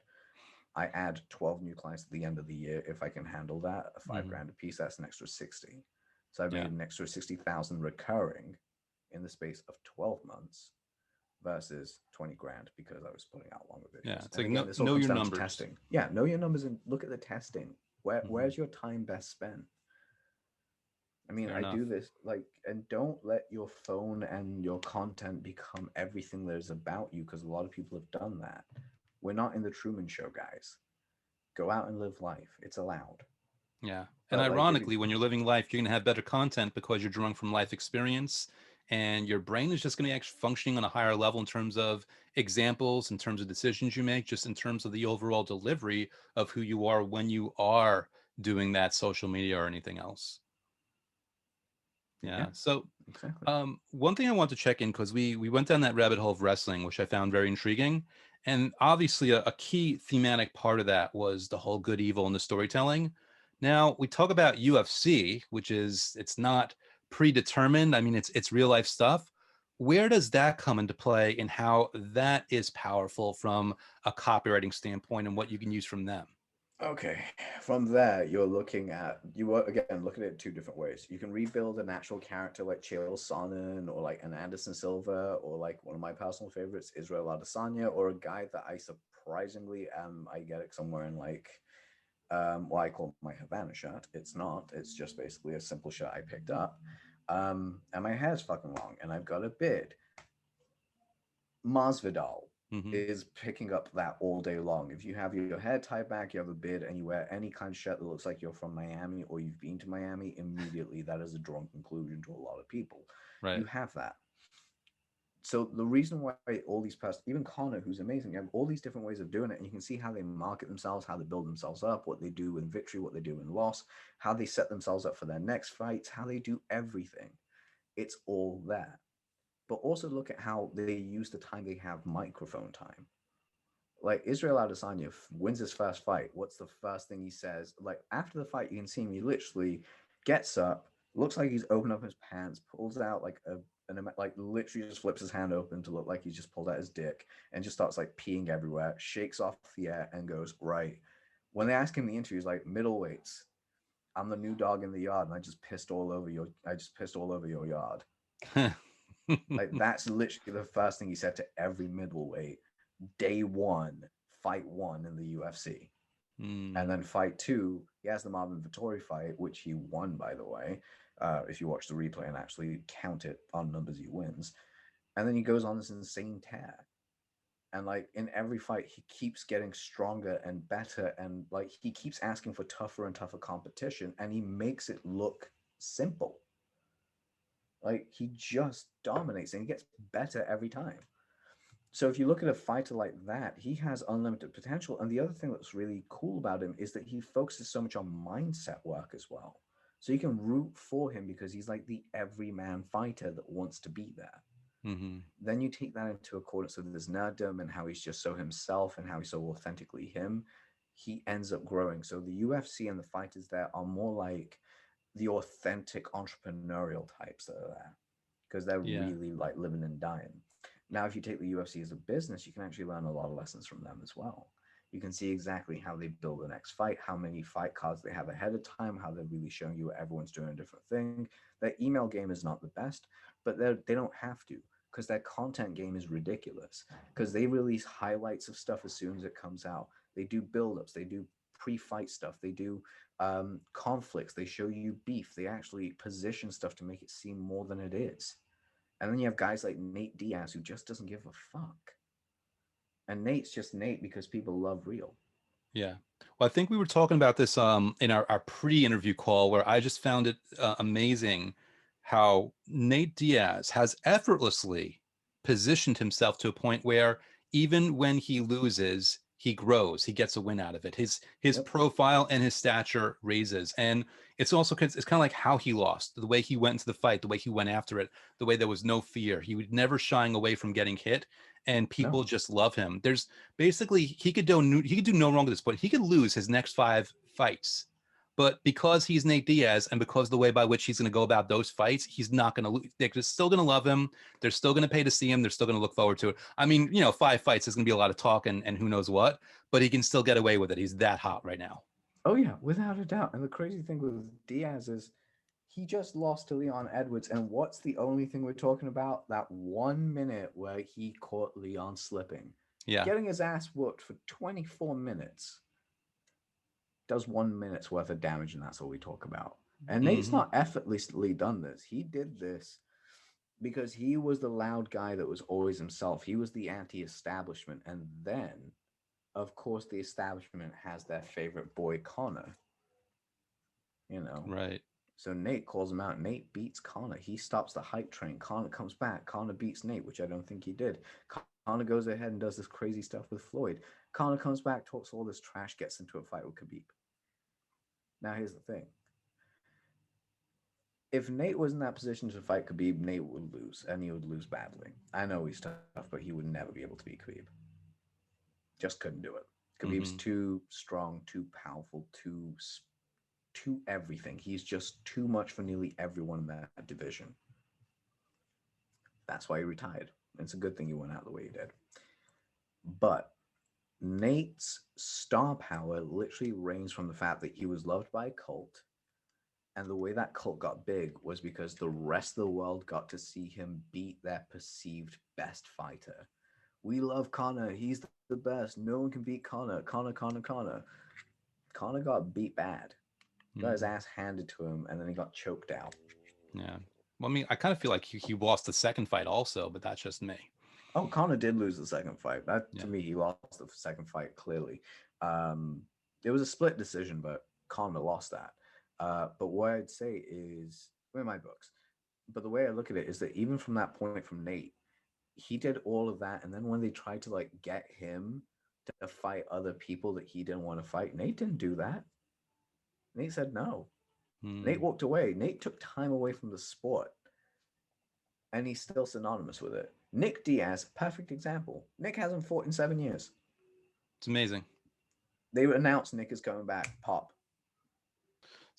I add 12 new clients at the end of the year. If I can handle that, a five Hmm. grand a piece, that's an extra 60. So I've Yeah. made an extra 60,000 recurring in the space of 12 months versus 20 grand because I was putting out longer Yeah. videos. It's And like again, this all know comes your down to numbers. testing. Yeah, know your numbers and look at the testing. Hmm. Where's your time best spent? I mean, Fair I enough. do this like, and don't let your phone and your content become everything there's about you because a lot of people have done that. We're not in the Truman Show, guys. Go out and live life. It's allowed. Yeah. And But like, if you, ironically, when you're living life, you're going to have better content because you're drawing from life experience and your brain is just going to be actually functioning on a higher level in terms of examples, in terms of decisions you make, just in terms of the overall delivery of who you are when you are doing that social media or anything else. yeah, Yeah. So exactly. one thing I want to check in because we went down that rabbit hole of wrestling, which I found very intriguing, and obviously a key thematic part of that was the whole good, evil, and the storytelling. Now we talk about UFC, which is it's not predetermined. I mean, it's real life stuff. Where does that come into play, and how that is powerful from a copywriting standpoint, and what you can use from them? Okay, from there, you're looking at, you are again looking at it 2 different ways. You can rebuild a natural character like Chael Sonnen or like an Anderson Silva or like one of my personal favorites, Israel Adesanya, or a guy that I surprisingly I get it somewhere in like well, I call my Havana shirt. It's not. It's just basically a simple shirt I picked up. And my hair's fucking long, and I've got a beard. Masvidal Hmm. is picking up that all day long. If you have your hair tied back, you have a beard, and you wear any kind of shirt that looks like you're from Miami or you've been to Miami, immediately that is a drawn conclusion to a lot of people. You Right. have that. So the reason why all these person, even Connor, who's amazing, you have all these different ways of doing it, and you can see how they market themselves, how they build themselves up, what they do in victory, what they do in loss, how they set themselves up for their next fights, how they do everything. It's all there. But also look at how they use the time they have microphone time. Like Israel Adesanya wins his first fight. What's the first thing he says? Like after the fight, you can see him. He literally gets up, looks like he's opened up his pants, pulls out like like literally just flips his hand open to look like he's just pulled out his dick and just starts like peeing everywhere, shakes off the air and goes, right. When they ask him in the interview, he's like, middleweights, I'm the new dog in the yard and I just pissed all over your yard. Like that's literally the first thing he said to every middleweight day one, fight one in the UFC. And Mm, then fight two, he has the Marvin Vittori fight, which he won, by the way. If you watch the replay and actually count it on numbers, he wins. And then he goes on this insane tear. And like in every fight, he keeps getting stronger and better. And like he keeps asking for tougher and tougher competition. And he makes it look simple. Like he just dominates and he gets better every time. So if you look at a fighter like that, he has unlimited potential. And the other thing that's really cool about him is that he focuses so much on mindset work as well. So you can root for him because he's like the everyman fighter that wants to be there. hmm. Then you take that into accordance with his nerddom and how he's just so himself and how he's so authentically him. He ends up growing. So the UFC and the fighters there are more like the authentic entrepreneurial types that are there because they're Yeah. really like living and dying. Now, if you take the UFC as a business, you can actually learn a lot of lessons from them as well. You can see exactly how they build the next fight, how many fight cards they have ahead of time, how they're really showing you everyone's doing a different thing. Their email game is not the best, but they don't have to because their content game is ridiculous because they release highlights of stuff as soon as it comes out. They do build-ups, they do pre-fight stuff. They do conflicts. They show you beef. They actually position stuff to make it seem more than it is. And then you have guys like Nate Diaz who just doesn't give a fuck. And Nate's just Nate because people love real. Yeah. Well, I think we were talking about this in our pre-interview call where I just found it amazing how Nate Diaz has effortlessly positioned himself to a point where even when he loses, he grows, he gets a win out of it. His Yep. profile and his stature raises. And it's also it's kind of like how he lost, the way he went into the fight, the way he went after it, the way there was no fear. He was never shying away from getting hit, and No. people just love him. There's basically he could do no wrong at this point. He could lose his next 5 fights, but because he's Nate Diaz and because the way by which he's going to go about those fights, he's not going to lose. They're still going to love him. They're still going to pay to see him. They're still going to look forward to it. I mean, 5 fights is going to be a lot of talk and who knows what, but he can still get away with it. He's that hot right now. Oh yeah, without a doubt. And the crazy thing with Diaz is he just lost to Leon Edwards. And what's the only thing we're talking about? That 1 minute where he caught Leon slipping. Yeah. Getting his ass whooped for 24 minutes does 1 minute's worth of damage, and that's all we talk about. And Nate's Hmm. not effortlessly done this. He did this because he was the loud guy that was always himself. He was the anti-establishment. And then, of course, the establishment has their favorite boy, Connor, you know. Right. So Nate calls him out. Nate beats Connor. He stops the hype train. Connor comes back. Connor beats Nate, which I don't think he did. Connor goes ahead and does this crazy stuff with Floyd. Connor comes back, talks all this trash, gets into a fight with Khabib. Now, here's the thing. If Nate was in that position to fight Khabib, Nate would lose, and he would lose badly. I know he's tough, but he would never be able to beat Khabib. Just couldn't do it. Khabib's Hmm. too strong, too powerful, too everything. He's just too much for nearly everyone in that division. That's why he retired. It's a good thing he went out the way he did. But Nate's star power literally reigns from the fact that he was loved by a cult. And the way that cult got big was because the rest of the world got to see him beat their perceived best fighter. We love Connor. He's the best. No one can beat Connor. Connor. Connor got beat bad. Got his Hmm. ass handed to him, and then he got choked out. Yeah. Well, I mean, I kind of feel like he lost the second fight also, but that's just me. Oh, Connor did lose the second fight. That to Yeah. me, he lost the second fight clearly. Um, it was a split decision, but Connor lost that. But what I'd say is, in my books, but the way I look at it is that even from that point from Nate, he did all of that, and then when they tried to like get him to fight other people that he didn't want to fight, Nate didn't do that. Nate said no. Nate Hmm. walked away. Nate took time away from the sport, and he's still synonymous with it. Nick Diaz, perfect example. Nick hasn't fought in 7 years. It's amazing. They announced Nick is coming back. Pop.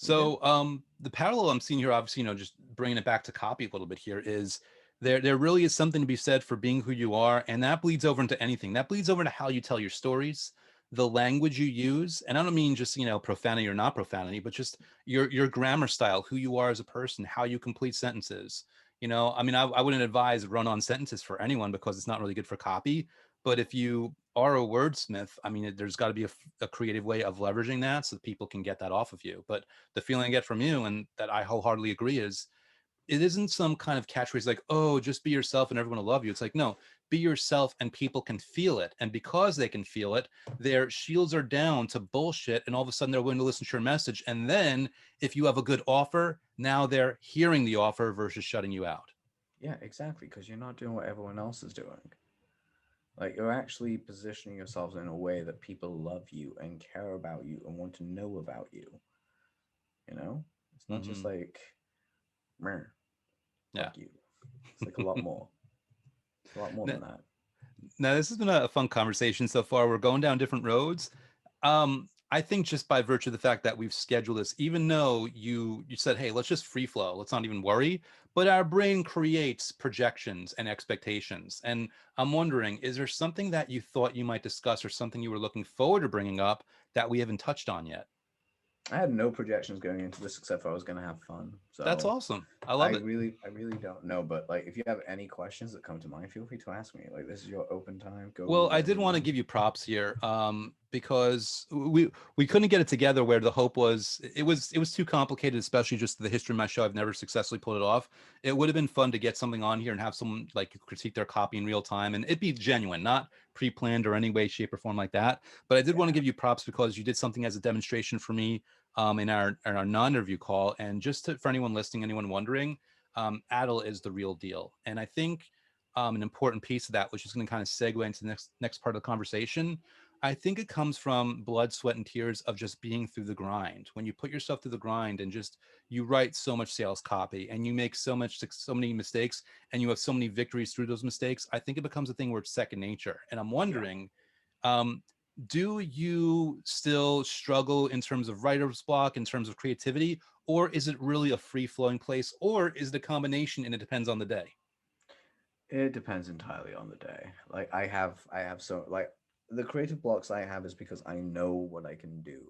He did. So the parallel I'm seeing here, obviously, just bringing it back to copy a little bit here, is there really is something to be said for being who you are, and that bleeds over into anything. That bleeds over into how you tell your stories, the language you use, and I don't mean just profanity or not profanity, but just your grammar style, who you are as a person, how you complete sentences. I mean, I wouldn't advise run-on sentences for anyone because it's not really good for copy. But if you are a wordsmith, I mean, there's got to be a creative way of leveraging that so that people can get that off of you. But the feeling I get from you, and that I wholeheartedly agree, is it isn't some kind of catchphrase like, oh, just be yourself and everyone will love you. It's like, no, be yourself and people can feel it. And because they can feel it, their shields are down to bullshit. And all of a sudden they're willing to listen to your message. And then if you have a good offer, now they're hearing the offer versus shutting you out. Yeah, exactly. Because you're not doing what everyone else is doing. Like you're actually positioning yourselves in a way that people love you and care about you and want to know about you. You know, it's not just Hmm. like, meh, Yeah. fuck you. It's like a lot more. It's a lot more than that. Now, this has been a fun conversation so far. We're going down different roads. I think just by virtue of the fact that we've scheduled this, even though you said, hey, let's just free flow, let's not even worry, but our brain creates projections and expectations. And I'm wondering, is there something that you thought you might discuss or something you were looking forward to bringing up that we haven't touched on yet? I had no projections going into this except for I was going to have fun. That's So awesome. I love it. I really don't know. But like, if you have any questions that come to mind, feel free to ask me. Like, this is your open time. Go Well, I wherever did you want to want. give you props here, because we couldn't get it together. Where the hope was, it was too complicated, especially just the history of my show. I've never successfully pulled it off. It would have been fun to get something on here and have someone like critique their copy in real time, and it'd be genuine, not pre-planned or any way, shape, or form like that. But I did want to Yeah. give you props because you did something as a demonstration for me, in our non-interview call, and just for anyone listening, anyone wondering, Adil is the real deal, and I think an important piece of that, which is going to kind of segue into the next part of the conversation. I think it comes from blood, sweat, and tears of just being through the grind. When you put yourself through the grind and just you write so much sales copy and you make so many mistakes and you have so many victories through those mistakes, I think it becomes a thing where it's second nature. And I'm Yeah. wondering, um, do you still struggle in terms of writer's block, in terms of creativity, or is it really a free flowing place, or is it a combination and it depends on the day? It depends entirely on the day. Like, I have so like the creative blocks I have is because I know what I can do,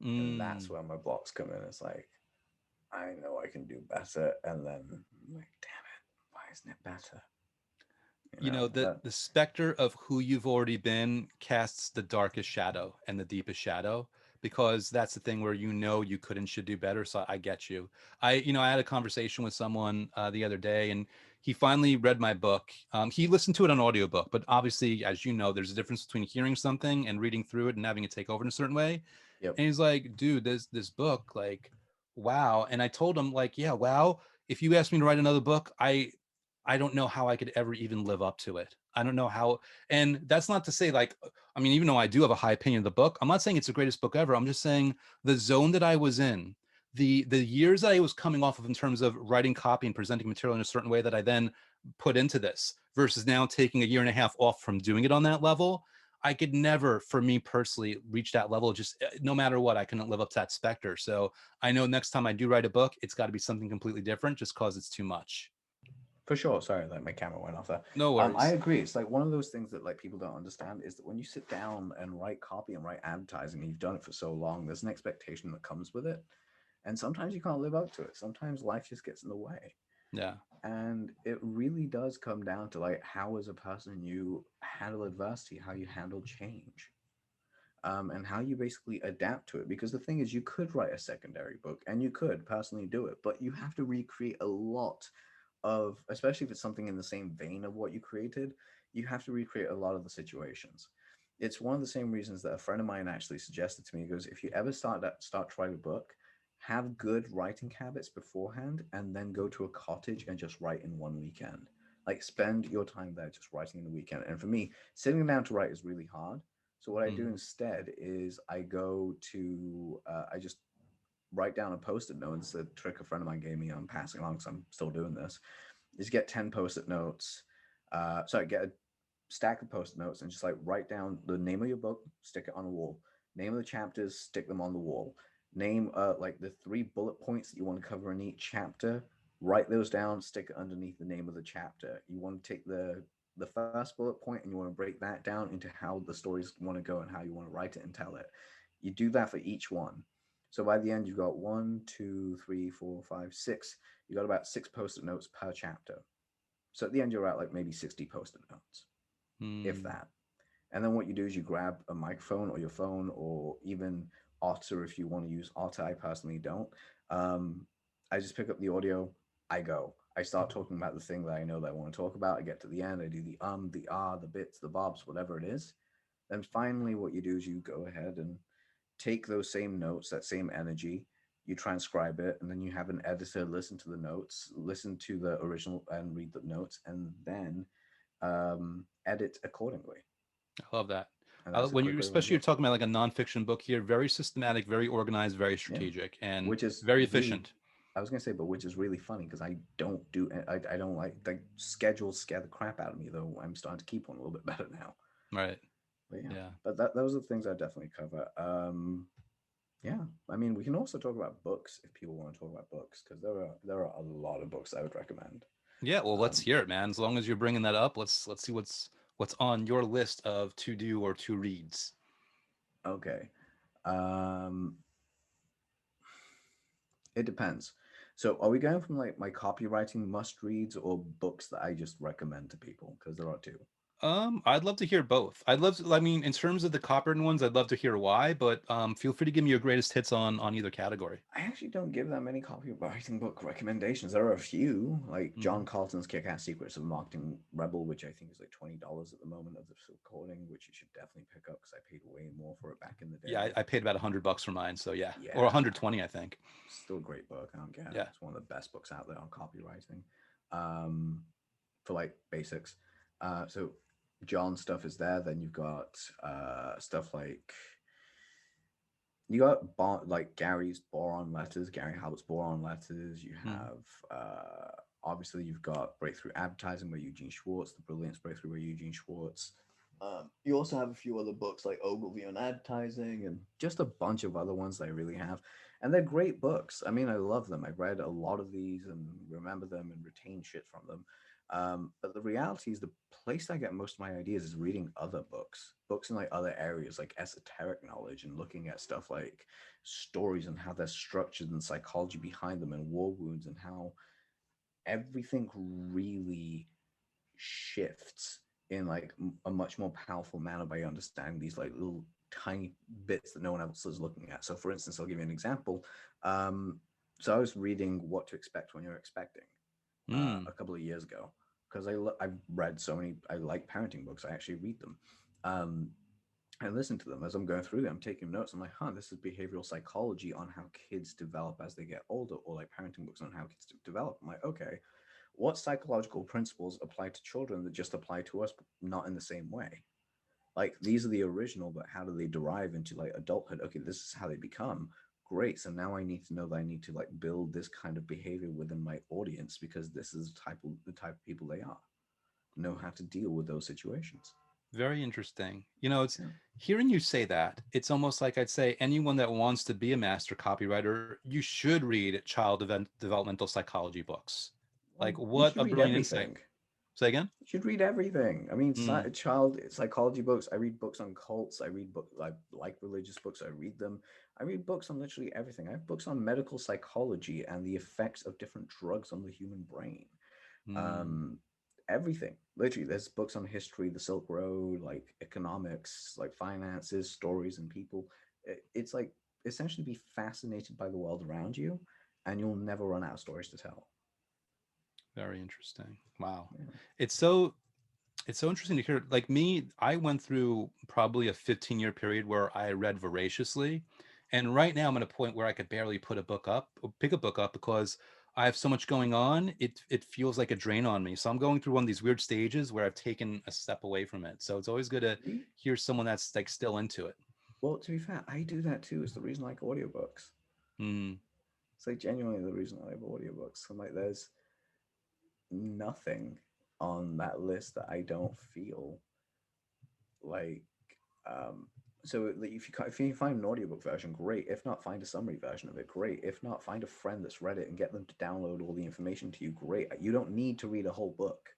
and that's Mm. where my blocks come in. It's like I know I can do better, and then I'm like, damn it, why isn't it better? You You know know, the that. the specter of who you've already been casts the darkest shadow and the deepest shadow, because that's the thing where you could and should do better. So I get you. I had a conversation with someone the other day, and he finally read my book. He listened to it on audiobook, but obviously, as you know, there's a difference between hearing something and reading through it and having it take over in a certain way. Yep. And he's like, dude, this book, like, wow. And I told him, like, yeah, wow. If you asked me to write another book, I don't know how I could ever even live up to it. I don't know how. And that's not to say, like, I mean, even though I do have a high opinion of the book, I'm not saying it's the greatest book ever. I'm just saying the zone that I was in, the years that I was coming off of in terms of writing copy and presenting material in a certain way that I then put into this versus now taking a year and a half off from doing it on that level. I could never, for me personally, reach that level. Just no matter what, I couldn't live up to that specter. So I know next time I do write a book, it's got to be something completely different, just cause it's too much. For sure. Sorry, like my camera went off there. No I worries. agree. It's like one of those things that like people don't understand is that when you sit down and write copy and write advertising, and you've done it for so long, there's an expectation that comes with it, and sometimes you can't live up to it. Sometimes life just gets in the way, Yeah. and it really does come down to like how, as a person, you handle adversity, how you handle change, and how you basically adapt to it. Because the thing is, you could write a secondary book and you could personally do it, but you have to recreate a lot of, especially if it's something in the same vein of what you created, you have to recreate a lot of the situations. It's one of the same reasons that a friend of mine actually suggested to me. He goes, if you ever start to write a book, have good writing habits beforehand, and then go to a cottage and just write in one weekend. Like, spend your time there just writing in the weekend. And for me, sitting down to write is really hard. So what I do Mm. instead is I just write down a post-it note. It's a trick a friend of mine gave me. I'm passing along because I'm still doing this. Is get 10 post-it notes. Get a stack of post-it notes and just like write down the name of your book, stick it on a wall. Name of the chapters, stick them on the wall. Name like the three bullet points that you want to cover in each chapter. Write those down, stick it underneath the name of the chapter. You want to take the first bullet point and you want to break that down into how the stories want to go and how you want to write it and tell it. You do that for each one. So by the end, you've got one, two, three, four, five, six. You got about six post-it notes per chapter. So at the end, you're at like maybe 60 post-it notes, if Mm. that. And then what you do is you grab a microphone or your phone or even Otter if you want to use Otter. I personally don't. Um, I just pick up the audio. I go. I start talking about the thing that I know that I want to talk about. I get to the end. I do the ah, the bits, the bobs, whatever it is. Then finally, what you do is you go ahead and take those same notes, that same energy, you transcribe it, and then you have an editor listen to the notes, listen to the original, and read the notes, and then edit accordingly. I love that. And that's a When quick you, way to write a especially you're book. talking about like a nonfiction book here, very systematic, very organized, very Yeah, strategic, and which is very really, efficient. I was gonna say, but which is really funny because I don't do, I don't like schedules scare the crap out of me. Though I'm starting to keep one a little bit better now. Right. But yeah, Yeah. but those are the things I definitely cover. Yeah, I mean, we can also talk about books if people want to talk about books because there are a lot of books I would recommend. Yeah. Well, let's Um, hear it, man. As long as you're bringing that up, let's see what's on your list of to do or to reads. okay, um, it depends. So are we going from like my copywriting must reads or books that I just recommend to people? Because there are two. I'd love to hear both. I'd love to, I mean, in terms of the copywritten ones, I'd love to hear why, but feel free to give me your greatest hits on either category. I actually don't give that many copywriting book recommendations. There are a few, like Mm-hmm. John Carlton's Kick-Ass Secrets of a Marketing Rebel, which I think is like $20 at the moment of this recording, which you should definitely pick up because I paid way more for it back in the Yeah, day. I paid about $100 for mine, so yeah, or Yeah, 120, I think. still a great book. I don't care. Yeah. It's one of the best books out there on copywriting, um, for like basics. So John's stuff is there. Then you've got stuff like you got like Gary's boron letters, Gary Halbert's boron letters. You Mm-hmm. have obviously you've got Breakthrough Advertising by Eugene Schwartz, The Brilliance Breakthrough by Eugene Schwartz. You also have a few other books like Ogilvy on Advertising and just a bunch of other ones that I really have. And they're great books. I mean, I love them. I've read a lot of these and remember them and retain shit from them. But the reality is, the place I get most of my ideas is reading other books, books in like other areas, like esoteric knowledge, and looking at stuff like stories and how they're structured and psychology behind them and war wounds and how everything really shifts in like a much more powerful manner by understanding these like little tiny bits that no one else is looking at. So, for instance, I'll give you an example. Um, so I was reading What to Expect When You're Expecting Mm. a couple of years ago because I've read so many. I like parenting books. I actually read them. Um, I listen to them as I'm going through them. I'm taking notes. I'm like, huh, this is behavioral psychology on how kids develop as they get older, or like parenting books on how kids develop. I'm like, okay, what psychological principles apply to children that just apply to us, but not in the same way? Like these are the original, but how do they derive into like adulthood? Okay, this is how they become. Great. So now I need to know that I need to like build this kind of behavior within my audience because this is the type of people they are. Know how to deal with those situations. Very interesting. You know, it's Yeah. hearing you say that, it's almost like I'd say anyone that wants to be a master copywriter, you should read developmental psychology books. Well, Like, you what should a read brilliant insight. everything. Say again? You should read everything. I mean, Mm, child psychology books. I read books on cults. I read books like religious books. I read them. I read books on literally everything. I have books on medical psychology and the effects of different drugs on the human brain. mm. Um, Everything. Literally, there's books on history, the Silk Road, like economics, like finances, stories, and people. It's like essentially be fascinated by the world around you, and you'll never run out of stories to tell. Very interesting. Wow. Yeah. It's so it's so interesting to hear. Like me, I went through probably a 15-year period where I read voraciously. And right now I'm at a point where I could barely put a book up, or pick a book up because I have so much going on. It feels like a drain on me. So I'm going through one of these weird stages where I've taken a step away from it. So it's always good to See? hear someone that's like still into it. Well, to be fair, I do that too. It's the reason I like audiobooks. Mm, It's like genuinely the reason I like audiobooks. I'm like, there's nothing on that list that I don't feel like. Um, so if you find an audiobook version, great. If not, find a summary version of it, great. If not, find a friend that's read it and get them to download all the information to you, great. You don't need to read a whole book.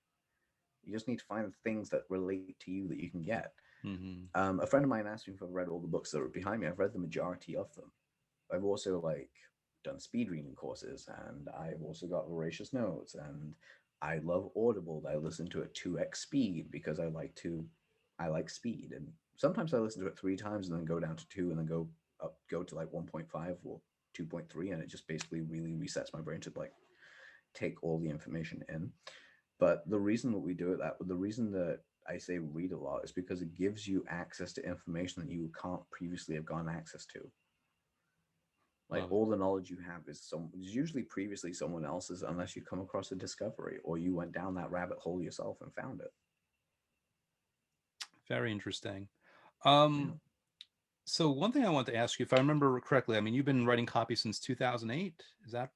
You just need to find things that relate to you that you can get. hmm. A friend of mine asked me if I've read all the books that are behind me. I've read the majority of them. I've also like done speed reading courses, and I've also got voracious notes, and I love Audible. I listen to it 2x speed because I like speed, and sometimes I listen to it three times and then go down to two and then go to like 1.5 or 2.3, and it just basically really resets my brain to like take all the information in. But the reason that we do it that the reason that I say read a lot is because it gives you access to information that you can't previously have gotten access to. Like Love it. all the knowledge you have is usually previously someone else's, unless you come across a discovery or you went down that rabbit hole yourself and found it. Very interesting. Yeah. Um, so one thing I want to ask you, if I remember correctly, I mean, you've been writing copy since 2008. Is that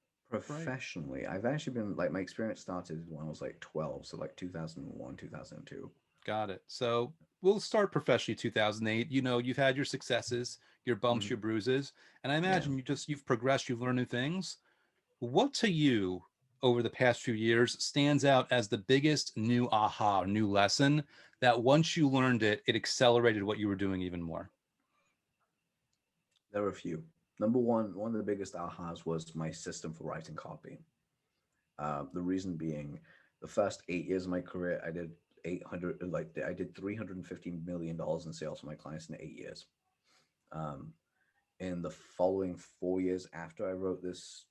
right? Professionally, I've actually been like my experience started when I was like 12, so like 2001, 2002. Got it. So we'll start professionally 2008. You know, you've had your successes, your bumps, Mhm. your bruises, and I Yeah. imagine you've progressed, you've learned new things. What to you over the past few years stands out as the biggest new aha, new lesson that once you learned it, it accelerated what you were doing even more? There are a few. Number one of the biggest ahas was my system for writing copy. The reason being, the first 8 years of my career, I did 800, like I did $350 million in sales for my clients in 8 years. Um, in the following 4 years after I wrote this,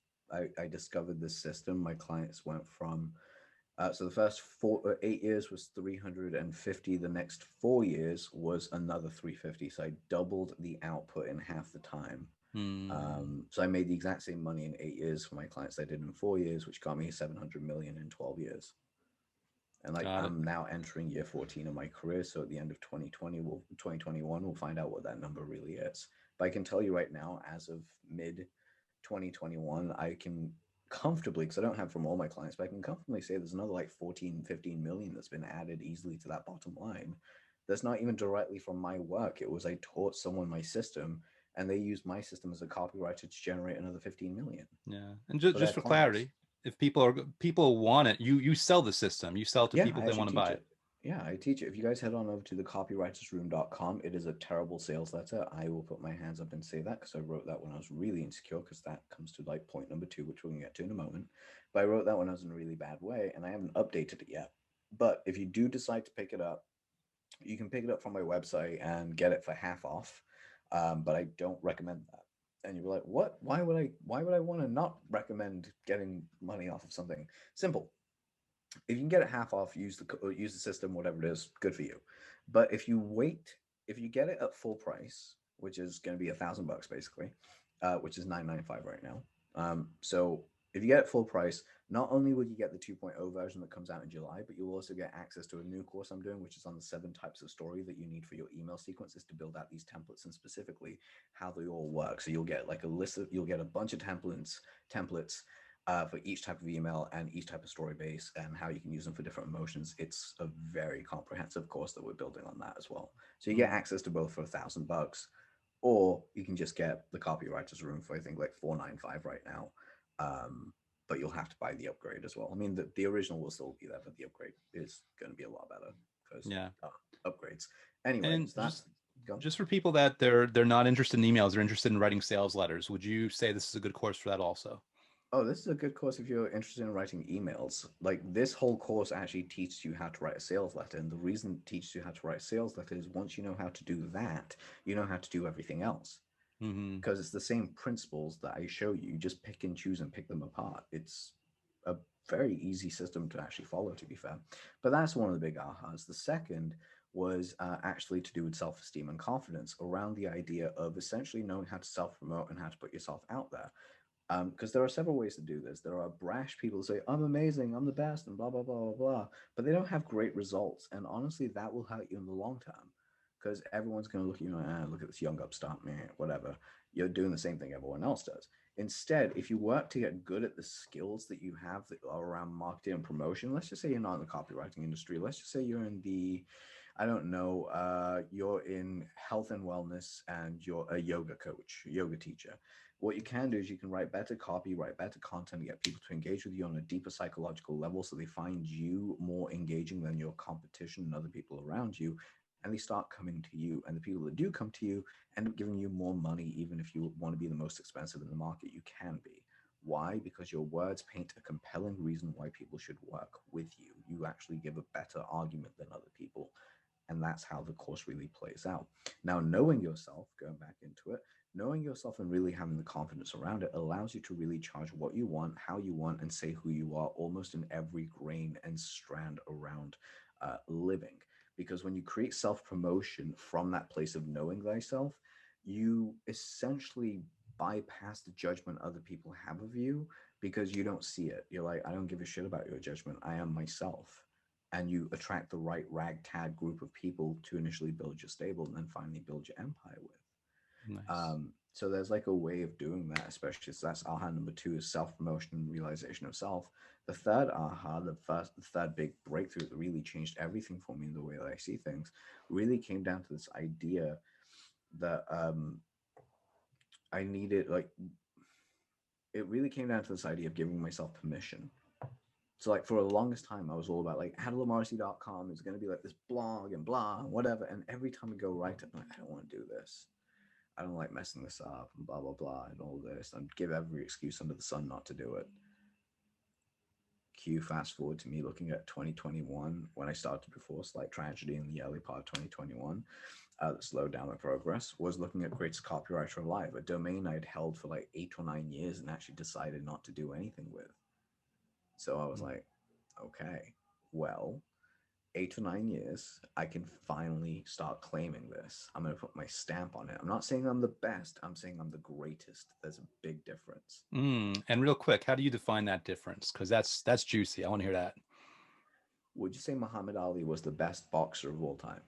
I discovered this system. My clients went from so the first 8 years was 350. The next 4 years was another 350. So I doubled the output in half the time. Hmm. So I made the exact same money in 8 years for my clients I did in 4 years, which got me 700 million in 12 years. And like Got it. I'm now entering year 14 of my career. So at the end of 2021, we'll find out what that number really is. But I can tell you right now, as of mid 2021, I can comfortably, because I don't have from all my clients, but I can comfortably say there's another like 14, 15 million that's been added easily to that bottom line. That's not even directly from my work. It was I taught someone my system and they used my system as a copywriter to generate another 15 million Yeah. And just for their just for clients. clarity, if people want it, you sell the system. You sell it to Yeah, people I if they actually want to teach buy it. it. Yeah, I teach it. If you guys head on over to the copywritersroom.com, it is a terrible sales letter. I will put my hands up and say that because I wrote that when I was really insecure, because that comes to like point number two, which we're going to get to in a moment. But I wrote that when I was in a really bad way and I haven't updated it yet. But if you do decide to pick it up, you can pick it up from my website and get it for half off. But I don't recommend that. And you're like, what? Why would I? Why would I want to not recommend getting money off of something simple? If you can get it half off, use the system, whatever it is, good for you. But if you get it at full price, which is going to be $1,000 basically, which is 995 right now. So if you get it full price, not only will you get the 2.0 version that comes out in July, but you'll also get access to a new course I'm doing, which is on the 7 types of story that you need for your email sequences to build out these templates and specifically how they all work. So you'll get a bunch of templates for each type of email and each type of story base and how you can use them for different emotions. It's a very comprehensive course that we're building on that as well. So you get Hmm. access to both for $1,000, or you can just get the copywriters room for I think like 495 right now. But you'll have to buy the upgrade as well. I mean, the original will still be there, but the upgrade is going to be a lot better because Yeah. upgrades. Anyway, And so that's gone. just for people that they're not interested in emails, they're interested in writing sales letters. Would you say this is a good course for that also? Oh, this is a good course if you're interested in writing emails. Like this whole course actually teaches you how to write a sales letter. And the reason it teaches you how to write a sales letter is once you know how to do that, you know how to do everything else. Hmm. Because it's the same principles that I show you. You just pick and choose and pick them apart. It's a very easy system to actually follow, to be fair. But that's one of the big ahas. The second was actually to do with self esteem and confidence around the idea of essentially knowing how to self promote and how to put yourself out there. Because there are several ways to do this. There are brash people who say, I'm amazing, I'm the best, and blah, blah, blah, blah, blah. But they don't have great results. And honestly, that will hurt you in the long term because everyone's going to look at you and, look at this young upstart, man, whatever. You're doing the same thing everyone else does. Instead, if you work to get good at the skills that you have that are around marketing and promotion, let's just say you're not in the copywriting industry. Let's just say you're in the, I don't know, you're in health and wellness and you're a yoga coach, yoga teacher. What you can do is you can write better copy, write better content, get people to engage with you on a deeper psychological level so they find you more engaging than your competition and other people around you. And they start coming to you. And the people that do come to you end up giving you more money, even if you want to be the most expensive in the market you can be. Why? Because your words paint a compelling reason why people should work with you. You actually give a better argument than other people. And that's how the course really plays out. Now, knowing yourself, going back into it, knowing yourself and really having the confidence around it allows you to really charge what you want, how you want, and say who you are almost in every grain and strand around living. Because when you create self promotion from that place of knowing thyself, you essentially bypass the judgment other people have of you because you don't see it. You're like, I don't give a shit about your judgment. I am myself. And you attract the right ragtag group of people to initially build your stable and then finally build your empire with. Nice. So there's like a way of doing that, especially so that's aha number two is self promotion and realization of self. The third aha, the third big breakthrough that really changed everything for me in the way that I see things, really came down to this idea that I needed like it really came down to this idea of giving myself permission. So like for the longest time, I was all about like Amarsi.com is going to be like this blog and blah and whatever. And every time I go write it, I'm like, I don't want to do this. I don't like messing this up and blah blah blah and all this, and give every excuse under the sun not to do it. Cue fast forward to me looking at 2021 when I started before slight tragedy in the early part of 2021 that slowed down my progress, was looking at Greatest Copywriter Alive, a domain I'd held for like 8 or 9 years and actually decided not to do anything with. So I was Mm. like, okay, well, 8 or 9 years, I can finally start claiming this. I'm going to put my stamp on it. I'm not saying I'm the best, I'm saying I'm the greatest. There's a big difference. And real quick, how do you define that difference? Because that's juicy. I want to hear that. Would you say Muhammad Ali was the best boxer of all time?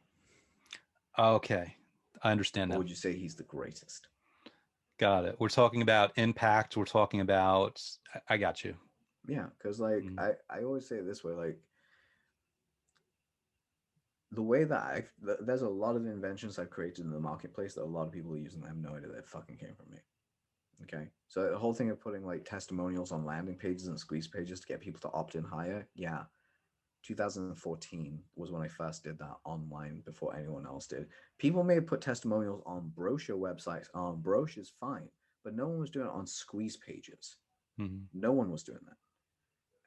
Okay, I understand Or now. would you say he's the greatest? Got it. We're talking about impact. We're talking about. I got you. Yeah, because like Mm. I always say it this way, like the way that there's a lot of inventions I've created in the marketplace that a lot of people are using. I have no idea that fucking came from me. Okay, so the whole thing of putting like testimonials on landing pages and squeeze pages to get people to opt in higher, yeah, 2014 was when I first did that online before anyone else did. People may have put testimonials on brochure websites, on brochures, fine, but no one was doing it on squeeze pages. Mhm. No one was doing that.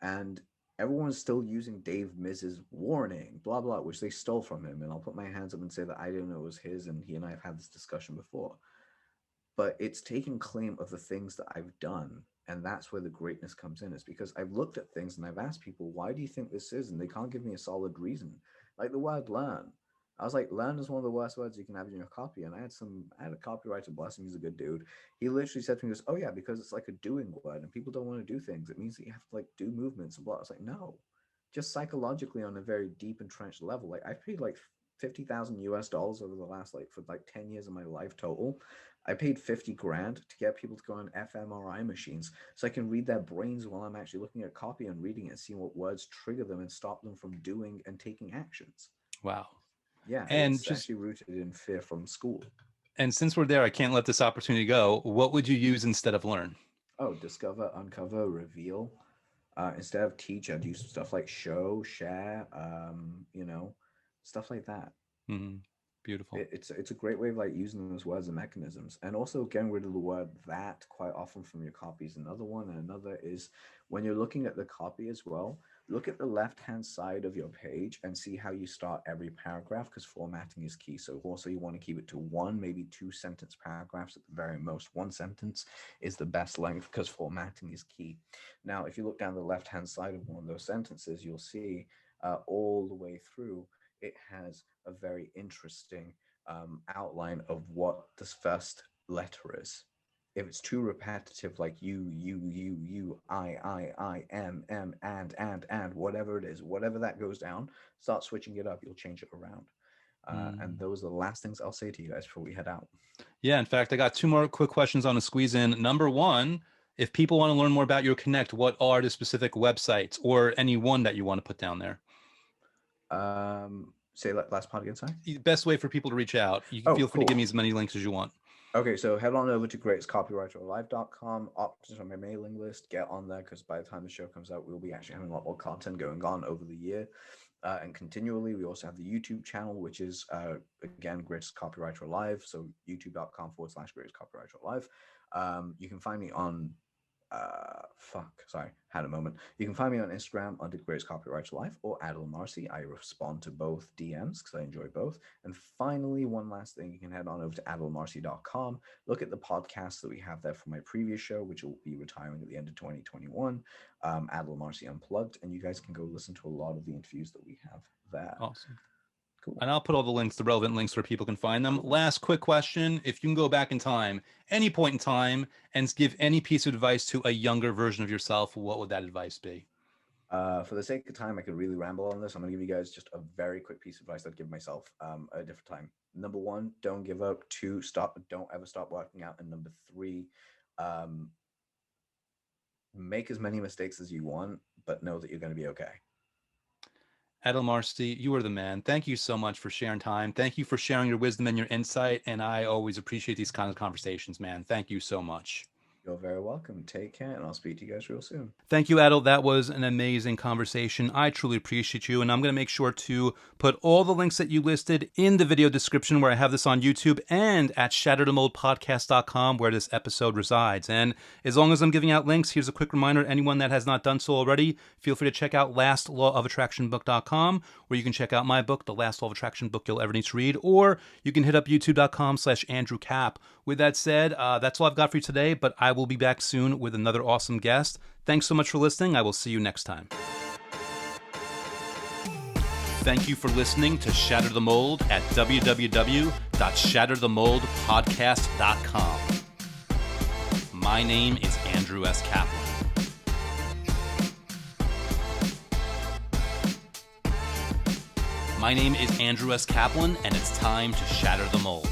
And everyone's still using Dave Miz's warning, blah, blah, which they stole from him. And I'll put my hands up and say that I didn't know it was his, and he and I have had this discussion before. But it's taken claim of the things that I've done. And that's where the greatness comes in, is because I've looked at things and I've asked people, why do you think this is? And they can't give me a solid reason. Like the word learn. I was like, learn is one of the worst words you can have in your copy. And I had a copywriter, bless him, he's a good dude. He literally said to me, he goes, oh yeah, because it's like a doing word and people don't want to do things. It means that you have to like do movements and blah. I was like, no, just psychologically on a very deep entrenched level. Like I've paid like 50,000 US dollars over the last like for like 10 years of my life total. I paid 50 grand to get people to go on fMRI machines so I can read their brains while I'm actually looking at copy and reading it and seeing what words trigger them and stop them from doing and taking actions. Wow. Yeah, And it's just actually rooted in fear from school. and since we're there, I can't let this opportunity go. What would you use instead of learn? Oh, discover, uncover, reveal. Instead of teach, I'd use stuff like show, share, stuff like that. Hmm. Beautiful. It's a great way of like using those words and mechanisms, and also getting rid of the word that quite often from your copy is another one. And another is when you're looking at the copy as well, look at the left hand side of your page and see how you start every paragraph, because formatting is key. So also you want to keep it to one, maybe 2 sentence paragraphs at the very most. One sentence is the best length because formatting is key. Now if you look down the left hand side of one of those sentences, you'll see all the way through it has a very interesting outline of what this first letter is. If it's too repetitive, like you, I, and, whatever it is, whatever that goes down, start switching it up. You'll change it around. And Mm. those are the last things I'll say to you guys before we head out. Yeah, in fact, I got two more quick questions on to squeeze in. Number one, if people want to learn more about your Connect, what are the specific websites or any one that you want to put down there? Say that last part again, sorry. The best way for people to reach out. You can Oh, feel free to cool. give me as many links as you want. Okay, so head on over to greatestcopywriteralive.com, opt into my mailing list, get on there, because by the time the show comes out, we'll be actually having a lot more content going on over the year and continually. We also have the YouTube channel, which is, again, Greatest Copywriter Alive, so youtube.com/Greatest Copywriter Alive. You can find me on sorry, had a moment. You can find me on Instagram under Greatest Copywriter Life or Adil Amarsi. I respond to both DMs because I enjoy both. And finally, one last thing, you can head on over to adilmarcy.com. Look at the podcasts that we have there for my previous show, which will be retiring at the end of 2021, Adil Marcy Unplugged. And you guys can go listen to a lot of the interviews that we have there. Awesome. Cool. And I'll put all the links, the relevant links where people can find them. Cool. Last quick question. If you can go back in time, any point in time, and give any piece of advice to a younger version of yourself, what would that advice be? For the sake of time, I could really ramble on this. I'm going to give you guys just a very quick piece of advice I'd give myself at a different time. Number one, don't give up. Two, don't ever stop working out. And number three, um, make as many mistakes as you want, but know that you're going to be okay. Adil Marcy, you are the man. Thank you so much for sharing time. Thank you for sharing your wisdom and your insight. And I always appreciate these kinds of conversations, man. Thank you so much. You're very welcome. Take care, and I'll speak to you guys real soon. Thank you, Adil. That was an amazing conversation. I truly appreciate you, and I'm going to make sure to put all the links that you listed in the video description where I have this on YouTube and at shatterthemoldpodcast.com where this episode resides. And as long as I'm giving out links, here's a quick reminder to anyone that has not done so already, feel free to check out lastlawofattractionbook.com where you can check out my book, The Last Law of Attraction Book You'll Ever Need to Read, or you can hit up youtube.com/AndrewCap. With that said, that's all I've got for you today, but I will be back soon with another awesome guest. Thanks so much for listening. I will see you next time. Thank you for listening to Shatter the Mold at www.shatterthemoldpodcast.com. My name is Andrew S. Kaplan. My name is Andrew S. Kaplan, and it's time to shatter the mold.